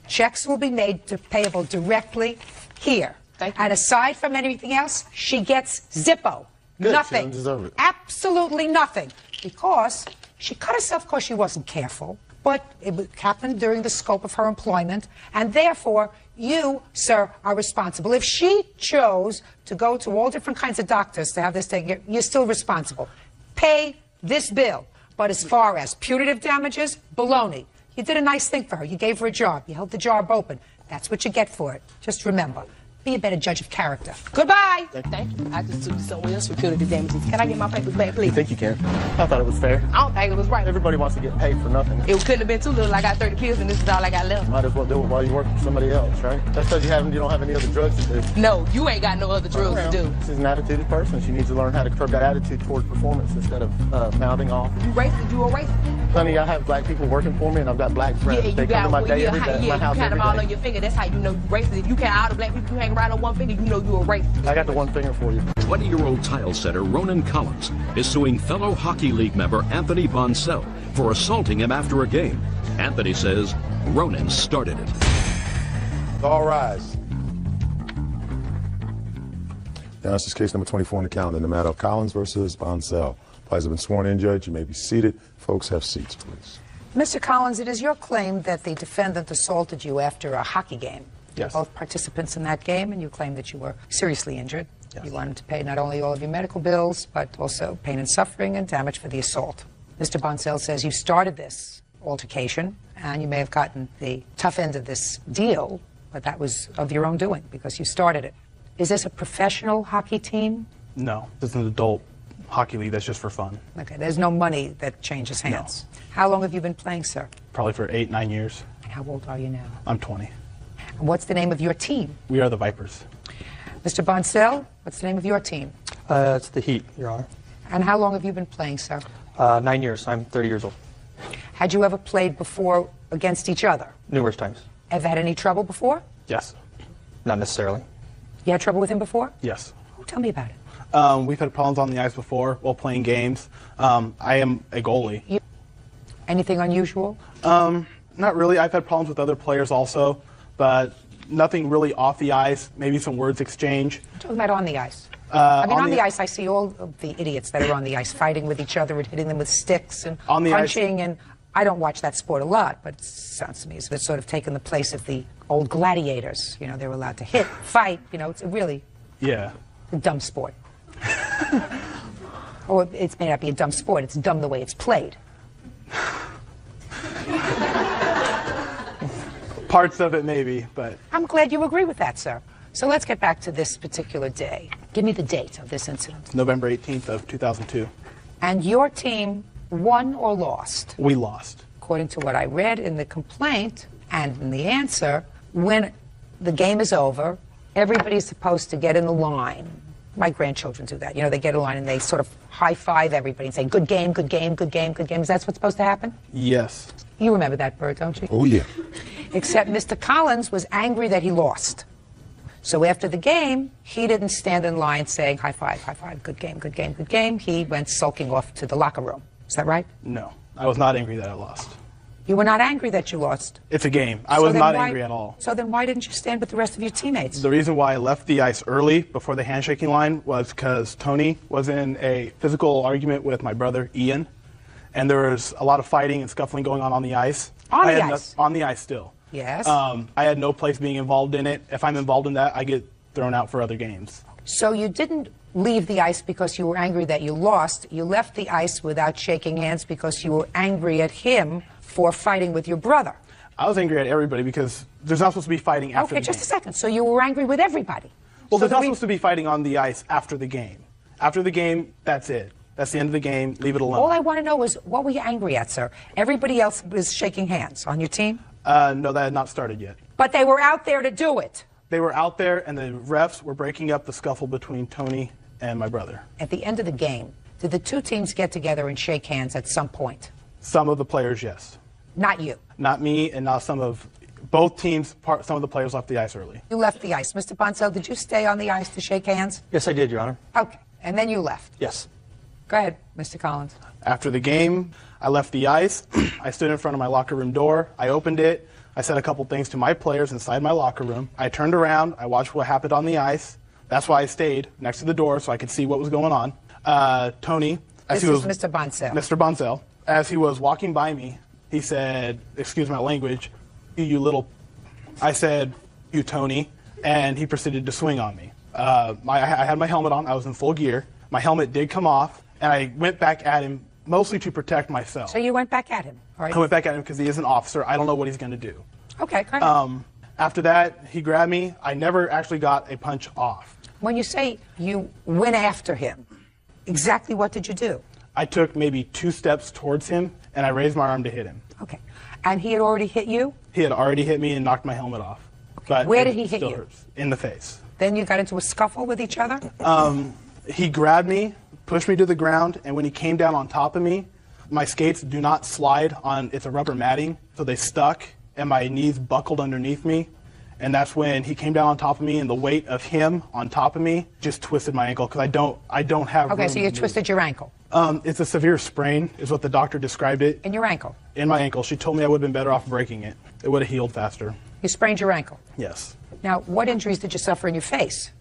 Checks will be made payable directly here. Thank you. And aside from anything else, she gets Zippo. Good, Nothing. she doesn't deserve it. Absolutely nothing. Because she cut herself because she wasn't careful, but it happened during the scope of her employment, and therefore you, sir, are responsible. If she chose to go to all different kinds of doctors to have this taken, you're still responsible. Pay this bill. But as far as punitive damages, baloney. You did a nice thing for her. You gave her a job. You held the job open. That's what you get for it. Just remember, be a better judge of character. Goodbye. Thank you. I just took you somewhere else for punitive damages. Can I get my papers back, please? You think you can? I thought it was fair. I don't think it was right. Everybody wants to get paid for nothing. It couldn't have been too little. I got 30 pills, and this is all I got left. Might as well do it while you work for somebody else, right? That's because you don't have any other drugs to do. No, you ain't got no other drugs to do. She's an attituded person. She needs to learn how to curb that attitude towards performance instead of mouthing off. You racist, you a racist. Honey, I have black people working for me, and I've got black friends. Yeah, they come to my day every day. Yeah, my house you count every them all day. on your finger. That's how you know you racist. If you count all the black people you hang around on one finger, you know you a racist. I got the one finger for you. 20-year-old tile setter Ronan Collins is suing fellow Hockey League member Anthony Bonsell for assaulting him after a game. Anthony says Ronan started it. All rise. Now, this is case number 24 on the calendar in the matter of Collins versus Bonsell. Parties have been sworn in, Judge. You may be seated. Folks, have seats, please. Mr. Collins, it is your claim that the defendant assaulted you after a hockey game. Yes. Both participants in that game, and you claim that you were seriously injured. Yes. You wanted to pay not only all of your medical bills, but also pain and suffering and damage for the assault. Mr. Bonsell says you started this altercation, and you may have gotten the tough end of this deal, but that was of your own doing because you started it. Is this a professional hockey team? No, this is an adult hockey league that's just for fun. Okay, there's no money that changes hands. No. How long have you been playing, sir? Probably for 8-9 years. And how old are you now? I'm 20. And what's the name of your team? We are the Vipers. Mr. Bonsell, what's the name of your team? It's the Heat, Your Honor. And how long have you been playing, sir? 9 years. I'm 30 years old. Had you ever played before against each other? Numerous times. Ever had any trouble before? Yes. Not necessarily. You had trouble with him before? Yes. Oh, tell me about it. We've had problems on the ice before while playing games. I am a goalie. Anything unusual? Not really. I've had problems with other players also, but nothing really off the ice. Maybe some words exchange. I'm talking about on the ice. On the ice, I see all of the idiots that are on the ice fighting with each other and hitting them with sticks and punching. And I don't watch that sport a lot, but it sounds to me as if it's sort of taken the place of the old gladiators. You know, they were allowed to hit, fight. You know, it's a really a dumb sport. Or it may not be a dumb sport. It's dumb the way it's played. Parts of it maybe, but... I'm glad you agree with that, sir. So let's get back to this particular day. Give me the date of this incident. November 18th of 2002. And your team won or lost? We lost. According to what I read in the complaint and in the answer, when the game is over, everybody's supposed to get in the line. My grandchildren do that. You know, they get in line and they sort of high-five everybody and say, good game, good game, good game, good game. Is that what's supposed to happen? Yes. You remember that, Bert, don't you? Oh, yeah. Except Mr. Collins was angry that he lost. So after the game, he didn't stand in line saying, high five, good game, good game, good game. He went sulking off to the locker room. Is that right? No. I was not angry that I lost. You were not angry that you lost? It's a game. I was not angry at all. So then why didn't you stand with the rest of your teammates? The reason why I left the ice early before the handshaking line was because Tony was in a physical argument with my brother, Ian, and there was a lot of fighting and scuffling going on the ice. On the ice? On the ice still. Yes. I had no place being involved in it. If I'm involved in that, I get thrown out for other games. So you didn't leave the ice because you were angry that you lost. You left the ice without shaking hands because you were angry at him for fighting with your brother. I was angry at everybody because there's not supposed to be fighting after the game. Okay, just a second. So you were angry with everybody? Well, there's not supposed to be fighting on the ice after the game. After the game, that's it. That's the end of the game. Leave it alone. All I want to know is, what were you angry at, sir? Everybody else was shaking hands on your team? No, that had not started yet. But they were out there to do it? They were out there, and the refs were breaking up the scuffle between Tony and my brother. At the end of the game, did the two teams get together and shake hands at some point? Some of the players, yes. Not you? Not me, and not some of both teams. Some of the players left the ice early. You left the ice. Mr. Bonsell, did you stay on the ice to shake hands? Yes, I did, Your Honor. Okay, and then you left? Yes. Go ahead, Mr. Collins. After the game, I left the ice. I stood in front of my locker room door. I opened it. I said a couple things to my players inside my locker room. I turned around. I watched what happened on the ice. That's why I stayed next to the door so I could see what was going on. Tony, as This he is was Mr. Boncel. Mr. Boncel, as he was walking by me, he said, excuse my language, you little, I said, you Tony, and he proceeded to swing on me. I had my helmet on, I was in full gear. My helmet did come off, and I went back at him mostly to protect myself. So you went back at him, all right? I went back at him because he is an officer. I don't know what he's going to do. Okay, go ahead. After that, he grabbed me. I never actually got a punch off. When you say you went after him, exactly what did you do? I took maybe 2 steps towards him, and I raised my arm to hit him. Okay. And he had already hit you? He had already hit me and knocked my helmet off. But Where it did he hit still you? hurts. In the face. Then you got into a scuffle with each other? He grabbed me, pushed me to the ground, and when he came down on top of me, my skates do not slide on, it's a rubber matting, so they stuck, and my knees buckled underneath me. And that's when he came down on top of me, and the weight of him on top of me just twisted my ankle, because I don't have Okay, room so to you move. twisted your ankle. It's a severe sprain, is what the doctor described it. In your ankle? In my ankle. She told me I would have been better off breaking it. It would have healed faster. You sprained your ankle? Yes. Now, what injuries did you suffer in your face?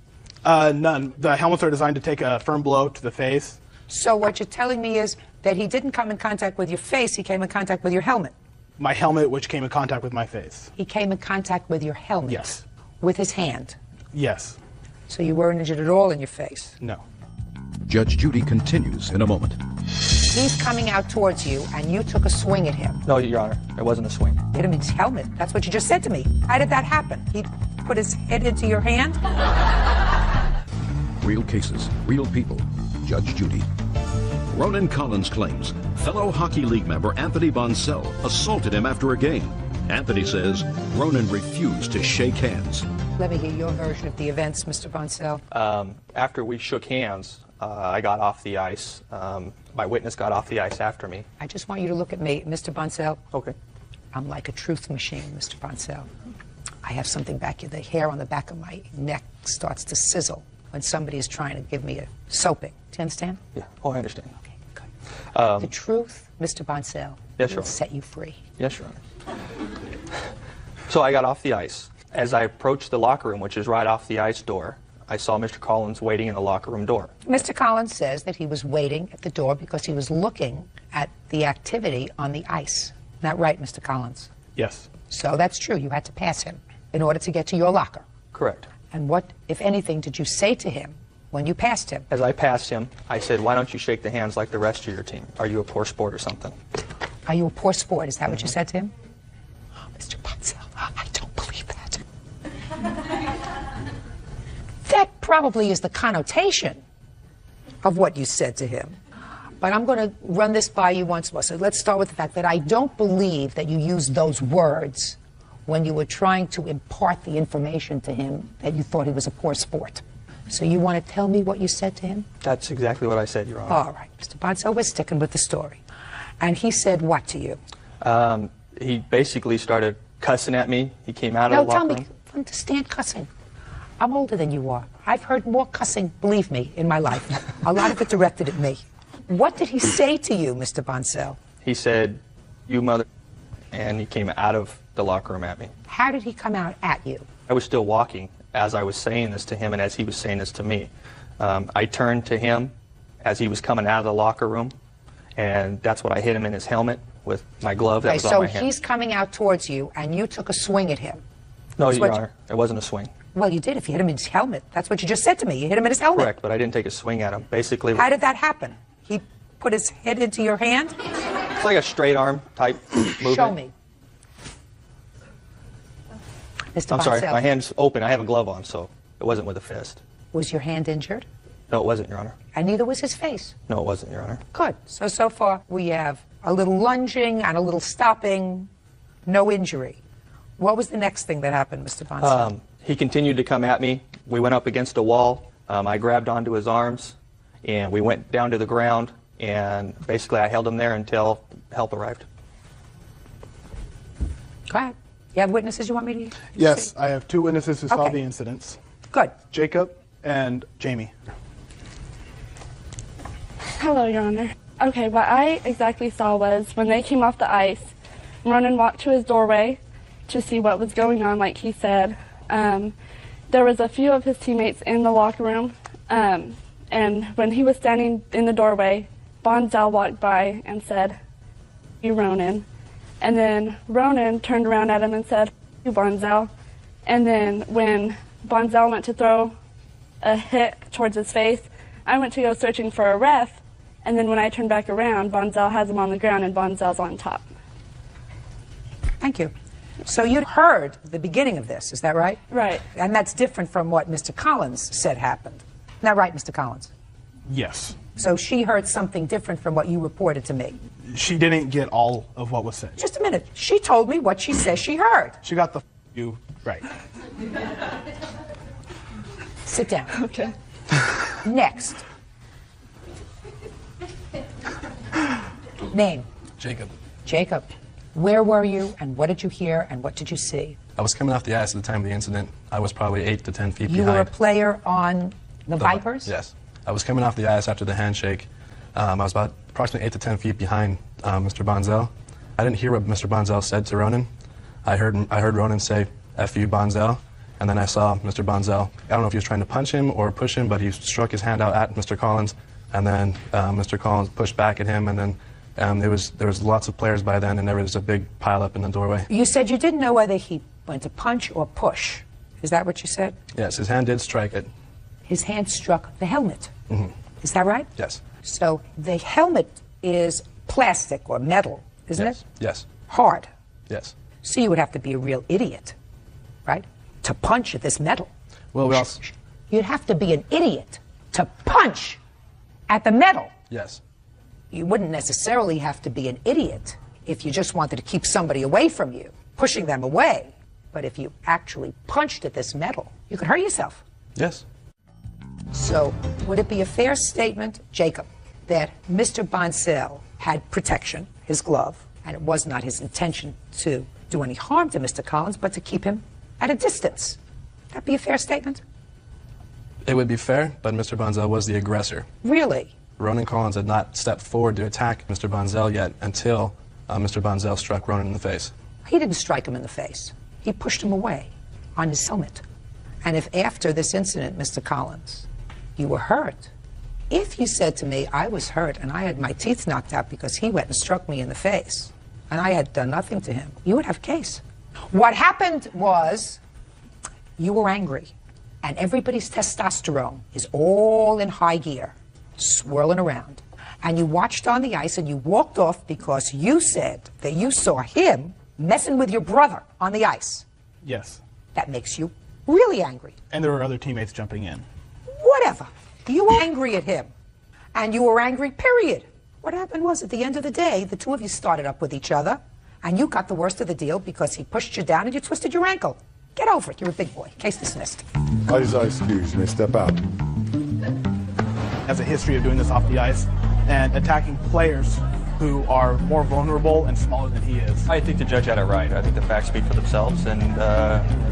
None. The helmets are designed to take a firm blow to the face. So what you're telling me is that he didn't come in contact with your face, he came in contact with your helmet. My helmet, which came in contact with my face. He came in contact with your helmet? Yes. With his hand? Yes. So you weren't injured at all in your face? No. Judge Judy continues in a moment. He's coming out towards you, and you took a swing at him. No, Your Honor, it wasn't a swing. Hit him in his helmet. That's what you just said to me. How did that happen? He put his head into your hand? Real cases, real people. Judge Judy. Ronan Collins claims fellow hockey league member Anthony Boncel assaulted him after a game. Anthony says Ronan refused to shake hands. Let me hear your version of the events, Mr. Boncel. After we shook hands, I got off the ice. My witness got off the ice after me. I just want you to look at me, Mr. Boncel. Okay. I'm like a truth machine, Mr. Boncel. I have something back here. The hair on the back of my neck starts to sizzle when somebody is trying to give me a soaping. Do you understand? Yeah. Oh, I understand. Okay, good. The truth, Mr. Boncel, Yes, will Your Honor. set you free. Yes, Your Honor. So I got off the ice. As I approached the locker room, which is right off the ice door, I saw Mr. Collins waiting in the locker room door. Mr. Collins says that he was waiting at the door because he was looking at the activity on the ice. Isn't that right, Mr. Collins? Yes. So that's true. You had to pass him in order to get to your locker. Correct. And what, if anything, did you say to him when you passed him? As I passed him, I said, why don't you shake the hands like the rest of your team? Are you a poor sport or something? Are you a poor sport? Is that what you said to him? Oh, Mr. Boncel, I don't believe that. That probably is the connotation of what you said to him. But I'm going to run this by you once more. So let's start with the fact that I don't believe that you used those words when you were trying to impart the information to him that you thought he was a poor sport. So you want to tell me what you said to him? That's exactly what I said, Your Honor. All right, Mr. Boncel, we're sticking with the story. And he said what to you? He basically started cussing at me. He came out No, of the locker tell room. me, understand cussing. I'm older than you are. I've heard more cussing, believe me, in my life. A lot of it directed at me. What did he say to you, Mr. Boncel? He said, you mother, and he came out of the locker room at me. How did he come out at you? I was still walking as I was saying this to him and as he was saying this to me. I turned to him as he was coming out of the locker room, and that's when I hit him in his helmet with my glove that Okay, was on so my hand. he's coming out towards you, and you took a swing at him. No, That's Your what you- Honor, it wasn't a swing. Well, you did if you hit him in his helmet. That's what you just said to me. You hit him in his helmet. Correct, but I didn't take a swing at him. Basically, How did that happen? He put his head into your hand? it's like a straight arm type movement. Show me. Mr. I'm sorry, Boncel, my hand's open. I have a glove on, so it wasn't with a fist. was your hand injured? No, it wasn't, Your Honor. And neither was his face. No, it wasn't, Your Honor. Good. So far, we have a little lunging and a little stopping, no injury. What was the next thing that happened, Mr. Boncel? He continued to come at me. We went up against a wall. I grabbed onto his arms, and we went down to the ground, and basically I held him there until help arrived. Go ahead. You have witnesses you want me to Yes, see? I have 2 witnesses who saw Okay. the incidents. Good. Jacob and Jamie. Hello, Your Honor. Okay, what I exactly saw was when they came off the ice, Ronan walked to his doorway to see what was going on, like he said. There was a few of his teammates in the locker room, and And when he was standing in the doorway, Bonzel walked by and said, "You Ronan." And then Ronan turned around at him and said, "You Bonzel." And then when Bonzel went to throw a hit towards his face, I went to go searching for a ref. And then when I turned back around, Bonzel has him on the ground and Bonzel's on top. Thank you. So you'd heard the beginning of this, is that right? Right. And that's different from what Mr. Collins said happened. Isn't that right, Mr. Collins? Yes. So she heard something different from what you reported to me. She didn't get all of what was said. Just a minute. She told me what she says she heard. She got the you right. Sit down. Okay. Next. Name? Jacob. Jacob. Where were you, and what did you hear, and what did you see? I was coming off the ice at the time of the incident. I was probably 8 to 10 feet You behind. were a player on the Vipers? Yes. I was coming off the ice after the handshake. I was about approximately 8 to 10 feet behind Mr. Bonzel. I didn't hear what Mr. Bonzel said to Ronan. I heard Ronan say, "F you, Bonzel." And then I saw Mr. Bonzel. I don't know if he was trying to punch him or push him, but he struck his hand out at Mr. Collins. And then Mr. Collins pushed back at him, and then there was lots of players by then, and there was a big pileup in the doorway. You said you didn't know whether he went to punch or push. Is that what you said? Yes, his hand did strike it. His hand struck the helmet. Mm-hmm. Is that right? Yes. So the helmet is plastic or metal, isn't Yes. it? Yes. Hard. Yes. So you would have to be a real idiot, right, to punch at this metal. Well, we also... You'd have to be an idiot to punch at the metal. Yes. You wouldn't necessarily have to be an idiot if you just wanted to keep somebody away from you, pushing them away. But if you actually punched at this metal, you could hurt yourself. Yes. So would it be a fair statement, Jacob, that Mr. Bonzel had protection, his glove, and it was not his intention to do any harm to Mr. Collins, but to keep him at a distance? That be a fair statement? It would be fair, but Mr. Bonzel was the aggressor. Really? Ronan Collins had not stepped forward to attack Mr. Bonzel yet until Mr. Bonzel struck Ronan in the face. He didn't strike him in the face. He pushed him away on his helmet. And if after this incident, Mr. Collins, you were hurt, if you said to me, I was hurt and I had my teeth knocked out because he went and struck me in the face, and I had done nothing to him, you would have a case. What happened was you were angry, and everybody's testosterone is all in high gear, swirling around. And you watched on the ice and you walked off because you said that you saw him messing with your brother on the ice. Yes. That makes you really angry. And there were other teammates jumping in. Whatever. You were angry at him. And you were angry, period. What happened was, at the end of the day, the two of you started up with each other, and you got the worst of the deal because he pushed you down and you twisted your ankle. Get over it. You're a big boy. Case dismissed. Parties are excused. You may step out. Has a history of doing this off the ice and attacking players who are more vulnerable and smaller than he is. I think the judge had it right. I think the facts speak for themselves, and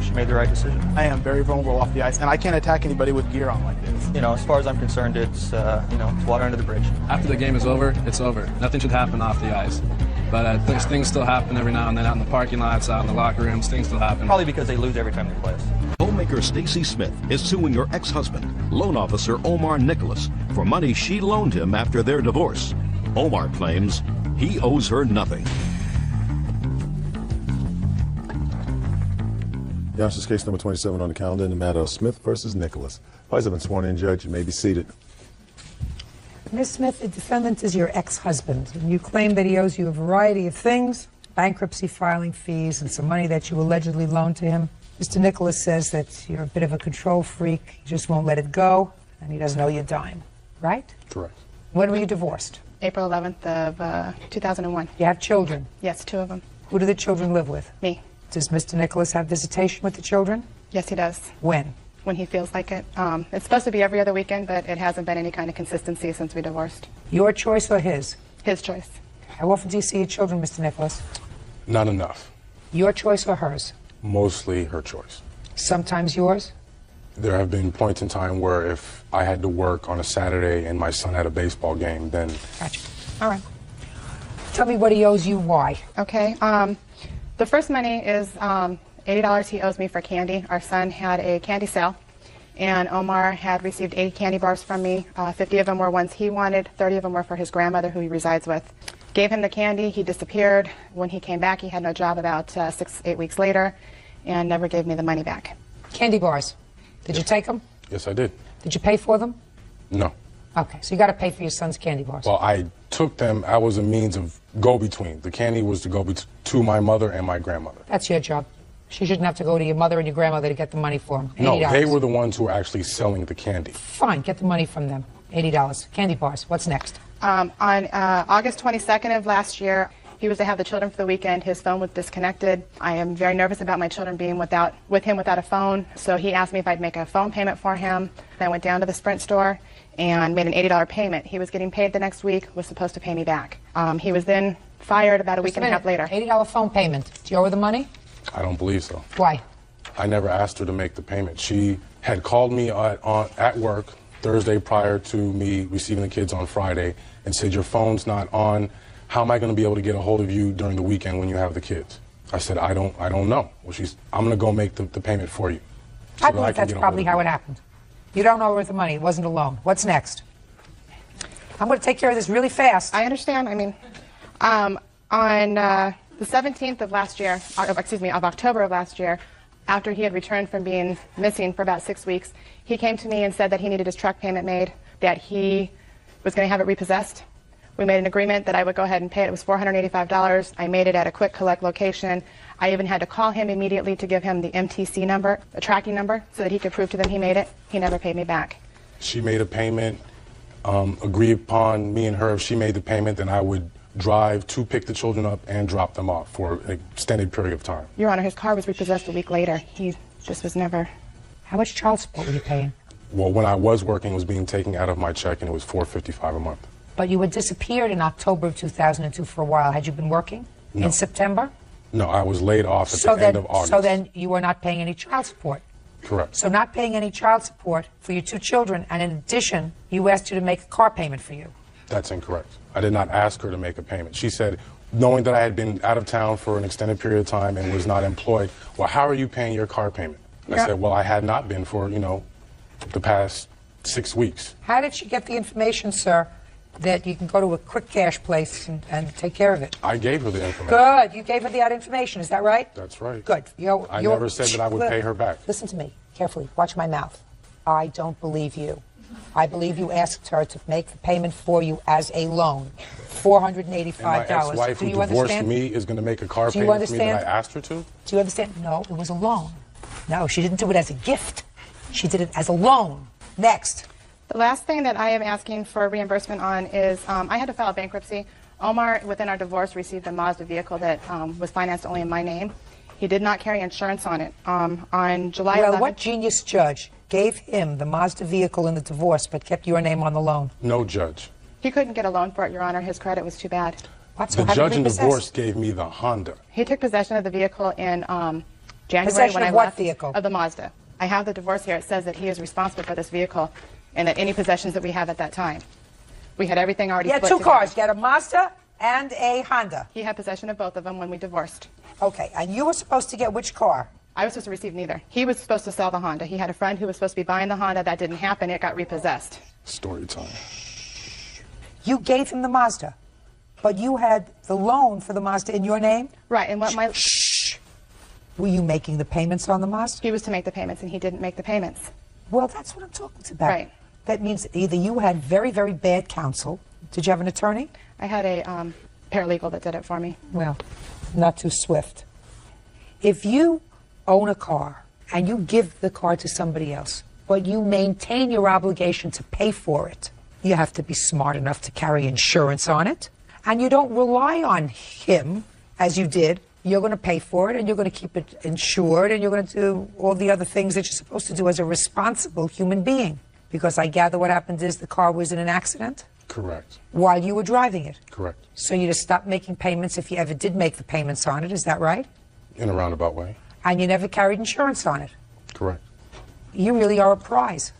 she made the right decision. I am very vulnerable off the ice, and I can't attack anybody with gear on like this. You know, as far as I'm concerned, it's it's water under the bridge. After the game is over, it's over. Nothing should happen off the ice. But things still happen every now and then out in the parking lots, out in the locker rooms. Things still happen. Probably because they lose every time they play us. Homemaker Stacy Smith is suing her ex-husband, loan officer Omar Nicholas, for money she loaned him after their divorce. Omar claims he owes her nothing. Your Honor's case number 27 on the calendar in the matter of Smith versus Nicholas. Parties have been sworn in, Judge. You may be seated. Ms. Smith, the defendant is your ex-husband, and you claim that he owes you a variety of things, bankruptcy filing fees and some money that you allegedly loaned to him. Mr. Nicholas says that you're a bit of a control freak, he just won't let it go, and he doesn't owe you a dime, right? Correct. When were you divorced? April 11th of 2001. You have children? Yes, 2 of them. Who do the children live with? Me. Does Mr. Nicholas have visitation with the children? Yes, he does. When? When he feels like it. It's supposed to be every other weekend, but it hasn't been any kind of consistency since we divorced. Your choice or his? His choice. How often do you see your children, Mr. Nicholas? Not enough. Your choice or hers? Mostly her choice. Sometimes yours? There have been points in time where if I had to work on a Saturday and my son had a baseball game, then... Gotcha. All right. Tell me what he owes you, why? Okay. The first money is $80 he owes me for candy. Our son had a candy sale, and Omar had received 80 candy bars from me. 50 of them were ones he wanted, 30 of them were for his grandmother who he resides with. Gave him the candy, he disappeared. When he came back, he had no job about 6-8 weeks later, and never gave me the money back. Candy bars. Did you take them? Yes, I did. Did you pay for them? No. Okay, so you got to pay for your son's candy bars. Well, I took them. I was a means of go-between. The candy was to go to my mother and my grandmother. That's your job. She shouldn't have to go to your mother and your grandmother to get the money for them. $80. No, they were the ones who were actually selling the candy. Fine, get the money from them. $80. Candy bars. What's next? On August 22nd of last year, he was to have the children for the weekend. His phone was disconnected. I am very nervous about my children being with him without a phone, so he asked me if I'd make a phone payment for him. Then I went down to the Sprint store and made an $80 payment. He was getting paid the next week, was supposed to pay me back. He was then fired about a week and a half later. $80 phone payment. Do you owe her the money? I don't believe so. Why? I never asked her to make the payment. She had called me at work Thursday prior to me receiving the kids on Friday and said, your phone's not on. How am I going to be able to get a hold of you during the weekend when you have the kids? I said, I don't know. Well, I'm going to go make the payment for you. I believe that's probably how it happened. You don't owe her the money. It wasn't a loan. What's next? I'm going to take care of this really fast. I understand. I mean, on the 17th of last year, of October of last year, after he had returned from being missing for about 6 weeks, he came to me and said that he needed his truck payment made, that he was going to have it repossessed. We made an agreement that I would go ahead and pay it. It was $485. I made it at a quick collect location. I even had to call him immediately to give him the MTC number, the tracking number, so that he could prove to them he made it. He never paid me back. She made a payment, agreed upon me and her. If she made the payment, then I would drive to pick the children up and drop them off for an extended period of time. Your Honor, his car was repossessed a week later. He just was never... How much child support were you paying? Well, when I was working, it was being taken out of my check, and it was $455 a month. But you had disappeared in October of 2002 for a while. Had you been working? No. In September? No, I was laid off at the end of August. So then you were not paying any child support? Correct. So not paying any child support for your two children, and in addition, you asked her to make a car payment for you. That's incorrect. I did not ask her to make a payment. She said, knowing that I had been out of town for an extended period of time and was not employed, well, how are you paying your car payment? I said, well, I had not been for, the past 6 weeks. How did she get the information, sir, that you can go to a quick cash place and take care of it? I gave her the information. Good. You gave her that information. Is that right? That's right. Good. I never said that I would pay her back. Listen to me carefully. Watch my mouth. I don't believe you. I believe you asked her to make the payment for you as a loan, $485. And my ex-wife who divorced me is going to make a car payment for me that I asked her to? Do you understand? No, it was a loan. No, she didn't do it as a gift. She did it as a loan. Next. The last thing that I am asking for reimbursement on is I had to file bankruptcy. Omar, within our divorce, received a Mazda vehicle that was financed only in my name. He did not carry insurance on it. On July 11th... Well, what genius judge gave him the Mazda vehicle in the divorce but kept your name on the loan? No judge. He couldn't get a loan for it, Your Honor. His credit was too bad. The judge in divorce gave me the Honda. He took possession of the vehicle in January possession when I of what left. Vehicle? Of the Mazda. I have the divorce here. It says that he is responsible for this vehicle and that any possessions that we have at that time. We had everything already split together. You had two cars. You had a Mazda and a Honda. He had possession of both of them when we divorced. Okay, and you were supposed to get which car? I was supposed to receive neither. He was supposed to sell the Honda. He had a friend who was supposed to be buying the Honda. That didn't happen. It got repossessed. Story time. You gave him the Mazda, but you had the loan for the Mazda in your name? Right, and what my... Shh. Were you making the payments on the Mazda? He was to make the payments, and he didn't make the payments. Well, that's what I'm talking about. Right. That means either you had very, very bad counsel. Did you have an attorney? I had a paralegal that did it for me. Well, not too swift. If you own a car and you give the car to somebody else, but you maintain your obligation to pay for it, you have to be smart enough to carry insurance on it, and you don't rely on him, as you did. You're going to pay for it, and you're going to keep it insured, and you're going to do all the other things that you're supposed to do as a responsible human being. Because I gather what happened is the car was in an accident? Correct. While you were driving it? Correct. So you just stopped making payments if you ever did make the payments on it, is that right? In a roundabout way. And you never carried insurance on it? Correct. You really are a prize.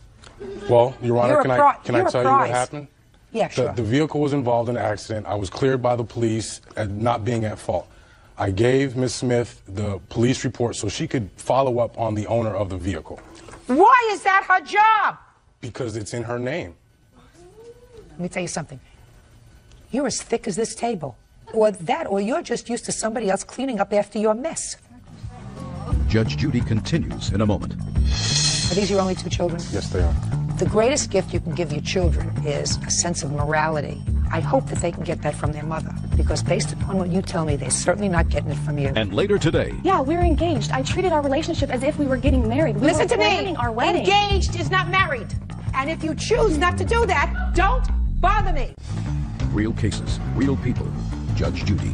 Well, Your Honor, can I tell you what happened? Yeah, sure. The vehicle was involved in an accident. I was cleared by the police as not being at fault. I gave Ms. Smith the police report so she could follow up on the owner of the vehicle. Why is that her job? Because it's in her name. Let me tell you something. You're as thick as this table. Or that, or you're just used to somebody else cleaning up after your mess. Judge Judy continues in a moment. Are these your only two children? Yes, they are. The greatest gift you can give your children is a sense of morality. I hope that they can get that from their mother, because based upon what you tell me, they're certainly not getting it from you. And later today, Yeah, we're engaged. I treated our relationship as if we were getting married. We Listen were to me. planning our wedding. Engaged is not married. And if you choose not to do that, don't bother me. real cases, real people. Judge Judy.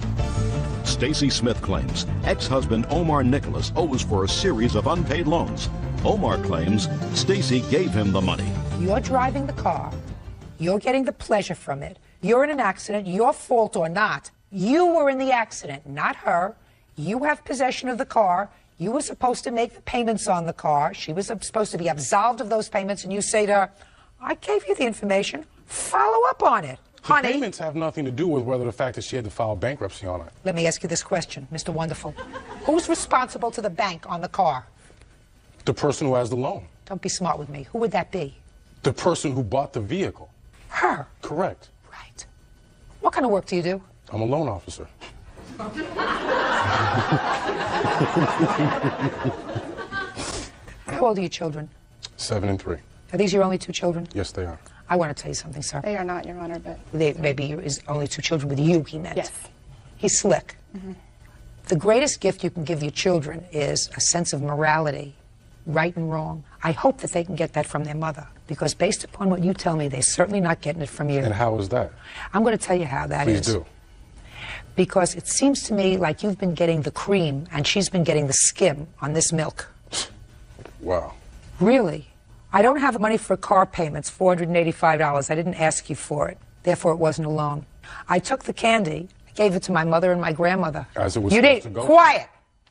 Stacy Smith claims ex-husband Omar Nicholas owes for a series of unpaid loans. Omar claims Stacy gave him the money. You're driving the car. You're getting the pleasure from it. You're in an accident, your fault or not. You were in the accident, not her. You have possession of the car. You were supposed to make the payments on the car. She was supposed to be absolved of those payments, and you say to her, I gave you the information. Follow up on it. The Honey, payments have nothing to do with whether the fact that she had to file bankruptcy on it. let me ask you this question, Mr. Wonderful. Who's responsible to the bank on the car? The person who has the loan. Don't be smart with me. Who would that be? The person who bought the vehicle. Her. Correct. Right. What kind of work do you do? I'm a loan officer. How old are your children? 7 and 3. Are these your only two children? Yes, they are. I want to tell you something, sir. They are not, Your Honor, but... Maybe his only two children with you, he meant. Yes. He's slick. The greatest gift you can give your children is a sense of morality, right and wrong. I hope that they can get that from their mother, because based upon what you tell me, they're certainly not getting it from you. And how is that? I'm going to tell you how that is. Please do. Because it seems to me like you've been getting the cream and she's been getting the skim on this milk. Wow. Really? I don't have money for car payments, $485. I didn't ask you for it. Therefore, it wasn't a loan. I took the candy, I gave it to my mother and my grandmother. As it was You supposed didn't. to go. Quiet!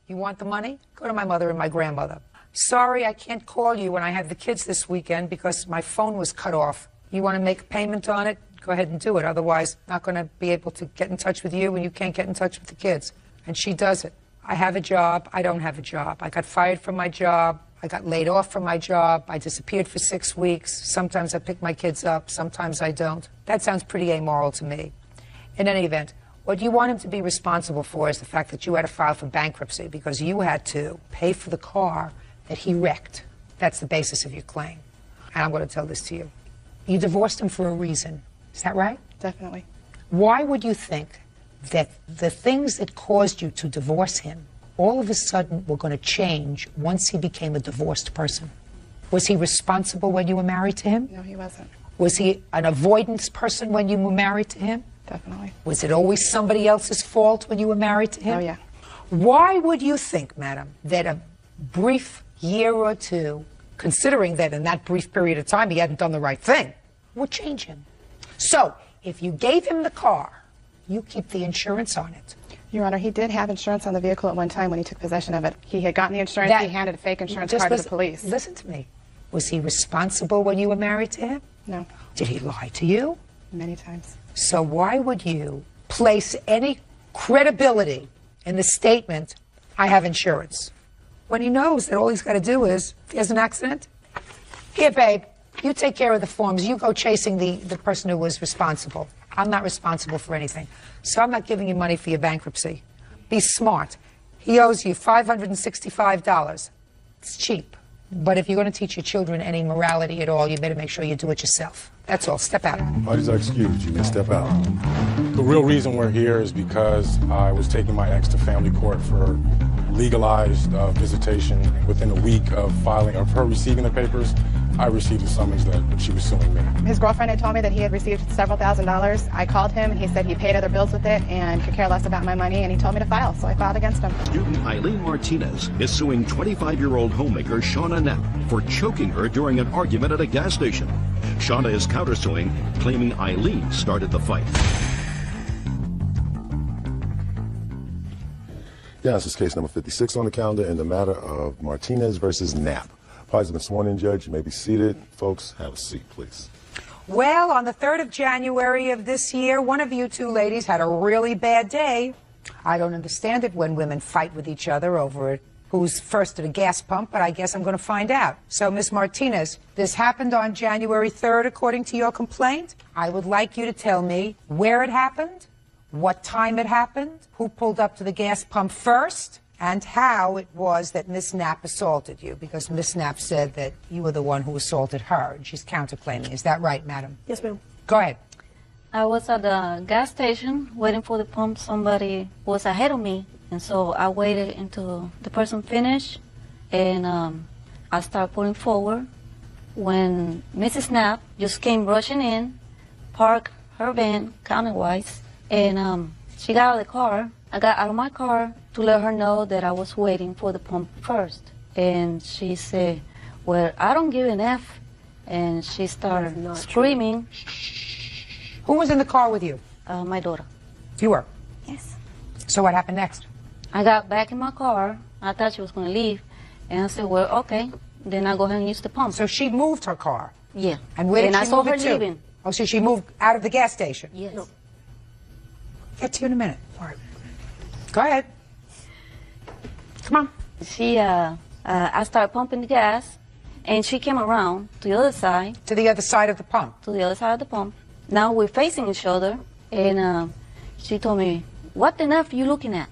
You want the money? Go to my mother and my grandmother. Sorry, I can't call you when I have the kids this weekend because my phone was cut off. You want to make a payment on it? Go ahead and do it. Otherwise, I'm not going to be able to get in touch with you and you can't get in touch with the kids. And she does it. I have a job. I don't have a job. I got fired from my job. I got laid off from my job. I disappeared for 6 weeks. Sometimes I pick my kids up. Sometimes I don't. That sounds pretty amoral to me. In any event, what you want him to be responsible for is the fact that you had to file for bankruptcy because you had to pay for the car that he wrecked. That's the basis of your claim. And I'm going to tell this to you. You divorced him for a reason. Is that right? Definitely. Why would you think that the things that caused you to divorce him all of a sudden were going to change once he became a divorced person? Was he responsible when you were married to him? No, he wasn't. Was he an avoidance person when you were married to him? Definitely. Was it always somebody else's fault when you were married to him? Oh, yeah. Why would you think, madam, that a brief year or two, considering that in that brief period of time he hadn't done the right thing, would change him? So, if you gave him the car, you keep the insurance on it. Your Honor, he did have insurance on the vehicle at one time when he took possession of it. He had gotten the insurance, he handed a fake insurance card to the police. Listen to me. Was he responsible when you were married to him? No. Did he lie to you? Many times. So why would you place any credibility in the statement, I have insurance, when he knows that all he's got to do is, if he has an accident, here, babe, you take care of the forms. You go chasing the person who was responsible. I'm not responsible for anything. So I'm not giving you money for your bankruptcy. Be smart. He owes you $565. It's cheap. But if you're going to teach your children any morality at all, you better make sure you do it yourself. That's all. Step out. Parties are excused. You may step out. The real reason we're here is because I was taking my ex to family court for legalized visitation. Within a week of her receiving the papers, I received a summons that she was suing me. His girlfriend had told me that he had received several $1,000s. I called him and he said he paid other bills with it and could care less about my money, and he told me to file, so I filed against him. Student Eileen Martinez is suing 25-year-old homemaker Shauna Knapp for choking her during an argument at a gas station. Shauna is countersuing, claiming Eileen started the fight. Yeah, this is case number 56 on the calendar in the matter of Martinez versus Knapp. Parties have been sworn in, Judge. You may be seated. Folks, have a seat, please. Well, on the 3rd of January of this year, one of you two ladies had a really bad day. I don't understand it when women fight with each other over who's first at a gas pump, but I guess I'm going to find out. So, Ms. Martinez, this happened on January 3rd, according to your complaint. I would like you to tell me where it happened, what time it happened, who pulled up to the gas pump first, and how it was that Miss Knapp assaulted you, because Miss Knapp said that you were the one who assaulted her, and she's counterclaiming. Is that right, madam? Yes, ma'am. Go ahead. I was at the gas station waiting for the pump. Somebody was ahead of me, and so I waited until the person finished, and I started pulling forward. When Mrs. Knapp just came rushing in, parked her van counterwise, and she got out of the car. I got out of my car to let her know that I was waiting for the pump first. And she said, well, I don't give an F. And she started screaming. Who was in the car with you? My daughter. You were? Yes. So what happened next? I got back in my car. I thought she was going to leave. And I said, well, okay. Then I go ahead and use the pump. So she moved her car? Yeah. And where did I she saw move her it to? leaving. Oh, so she moved out of the gas station? Yes. No. Get to you in a minute. All right. Go ahead. Come on. I started pumping the gas, and she came around to the other side. To the other side of the pump? To the other side of the pump. Now we're facing each other, and she told me, what the F are you looking at?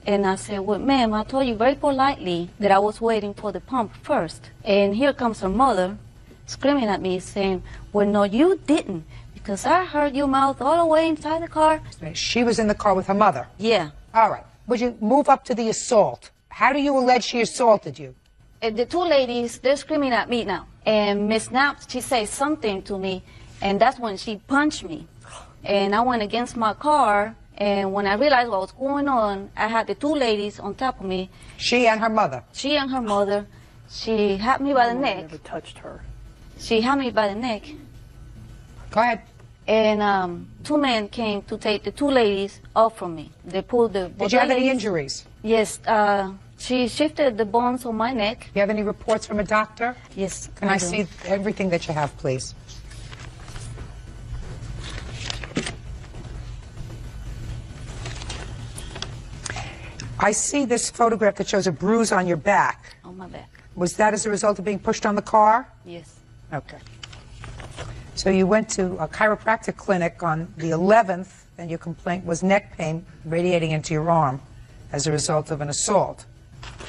And I said, well, ma'am, I told you very politely that I was waiting for the pump first. And here comes her mother screaming at me, saying, well, no, you didn't, because I heard your mouth all the way inside the car. She was in the car with her mother? Yeah. All right. Would you move up to the assault? How do you allege she assaulted you? And the two ladies, they're screaming at me now. And Miss Knapp, she said something to me, and that's when she punched me. And I went against my car, and when I realized what was going on, I had the two ladies on top of me. She and her mother? She and her mother. She had me by the neck. I never touched her. She had me by the neck. Go ahead. And two men came to take the two ladies off from me. They pulled the... Did you have any injuries? Yes. She shifted the bones on my neck. You have any reports from a doctor? Yes. Can I see everything that you have, please? I see this photograph that shows a bruise on your back. On my back. Was that as a result of being pushed on the car? Yes. Okay. So you went to a chiropractic clinic on the 11th, and your complaint was neck pain radiating into your arm as a result of an assault.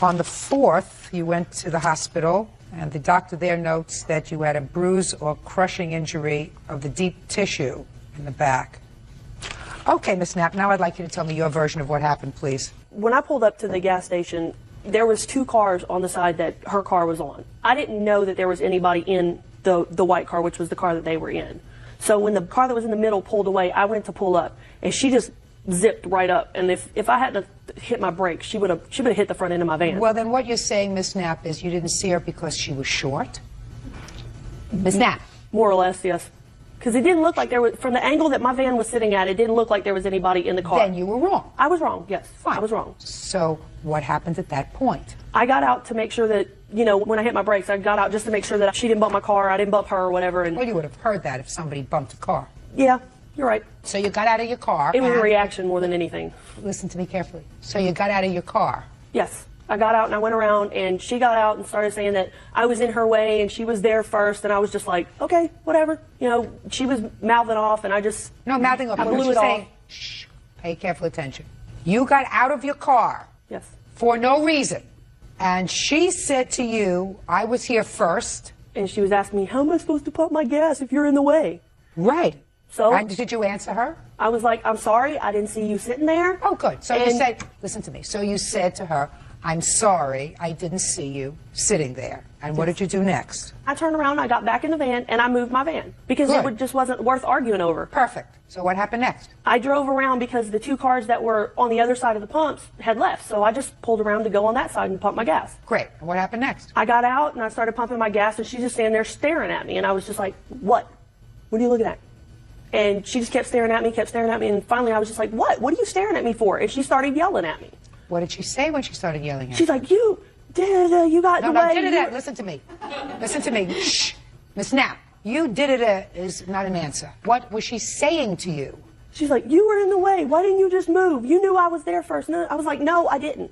On the 4th, you went to the hospital, and the doctor there notes that you had a bruise or crushing injury of the deep tissue in the back. Okay, Ms. Knapp, now I'd like you to tell me your version of what happened, please. When I pulled up to the gas station, there was two cars on the side that her car was on. I didn't know that there was anybody in the white car, which was the car that they were in. So when the car that was in the middle pulled away, I went to pull up, and she just zipped right up. And if I hadn't hit my brakes, she would have hit the front end of my van. Well, then what you're saying, Ms. Knapp, is you didn't see her because she was short? Ms. Knapp? More or less, yes. Because it didn't look like there was, from the angle that my van was sitting at, it didn't look like there was anybody in the car. Then you were wrong. I was wrong, yes. Fine. I was wrong. So what happened at that point? I got out to make sure that, you know, when I hit my brakes, I got out just to make sure that she didn't bump my car, I didn't bump her or whatever. And well, you would have heard that if somebody bumped a car. Yeah, you're right. So you got out of your car. It was a reaction more than anything. Listen to me carefully. So you got out of your car. Yes. I got out and I went around, and she got out and started saying that I was in her way and she was there first, and I was just like, okay, whatever. You know, she was mouthing off, and I just... No, mouthing off. I blew it off. Saying, shh, pay careful attention. You got out of your car. Yes. For no reason. And she said to you, I was here first. And she was asking me, how am I supposed to pump my gas if you're in the way? Right. So... And did you answer her? I was like, I'm sorry, I didn't see you sitting there. Oh, good. So you said, listen to me. So you said to her, I'm sorry, I didn't see you sitting there. And what did you do next? I turned around, I got back in the van, and I moved my van. Because it just wasn't worth arguing over. Perfect. So what happened next? I drove around because the two cars that were on the other side of the pumps had left. So I just pulled around to go on that side and pump my gas. Great. And what happened next? I got out, and I started pumping my gas, and she's just standing there staring at me. And I was just like, what? What are you looking at? And she just kept staring at me, and finally I was just like, what? What are you staring at me for? And she started yelling at me. What did she say when she started yelling at you? She's like, you got in the way. Listen to me. Listen to me. Shh. Miss Knapp, you did it is not an answer. What was she saying to you? She's like, you were in the way. Why didn't you just move? You knew I was there first. No, I was like, no, I didn't.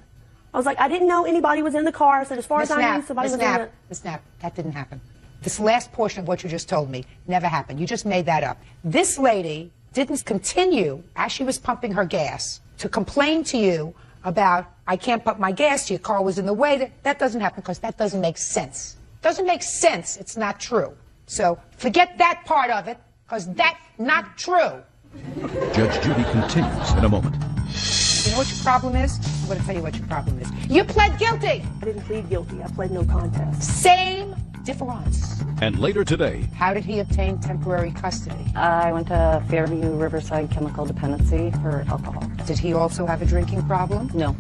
I was like, I didn't know anybody was in the car. I said, as far as I knew, somebody was in the... Miss Knapp, that didn't happen. This last portion of what you just told me never happened. You just made that up. This lady didn't continue, as she was pumping her gas, to complain to you about, I can't pump my gas, your car was in the way. That doesn't happen because that doesn't make sense. Doesn't make sense. It's not true. So forget that part of it because that's not true. Judge Judy continues in a moment. You know what your problem is? I'm going to tell you what your problem is. You pled guilty. I didn't plead guilty. I pled no contest. Same difference. And later today, How did he obtain temporary custody? I went to Fairview Riverside Chemical Dependency for alcohol. Did he also have a drinking problem? No.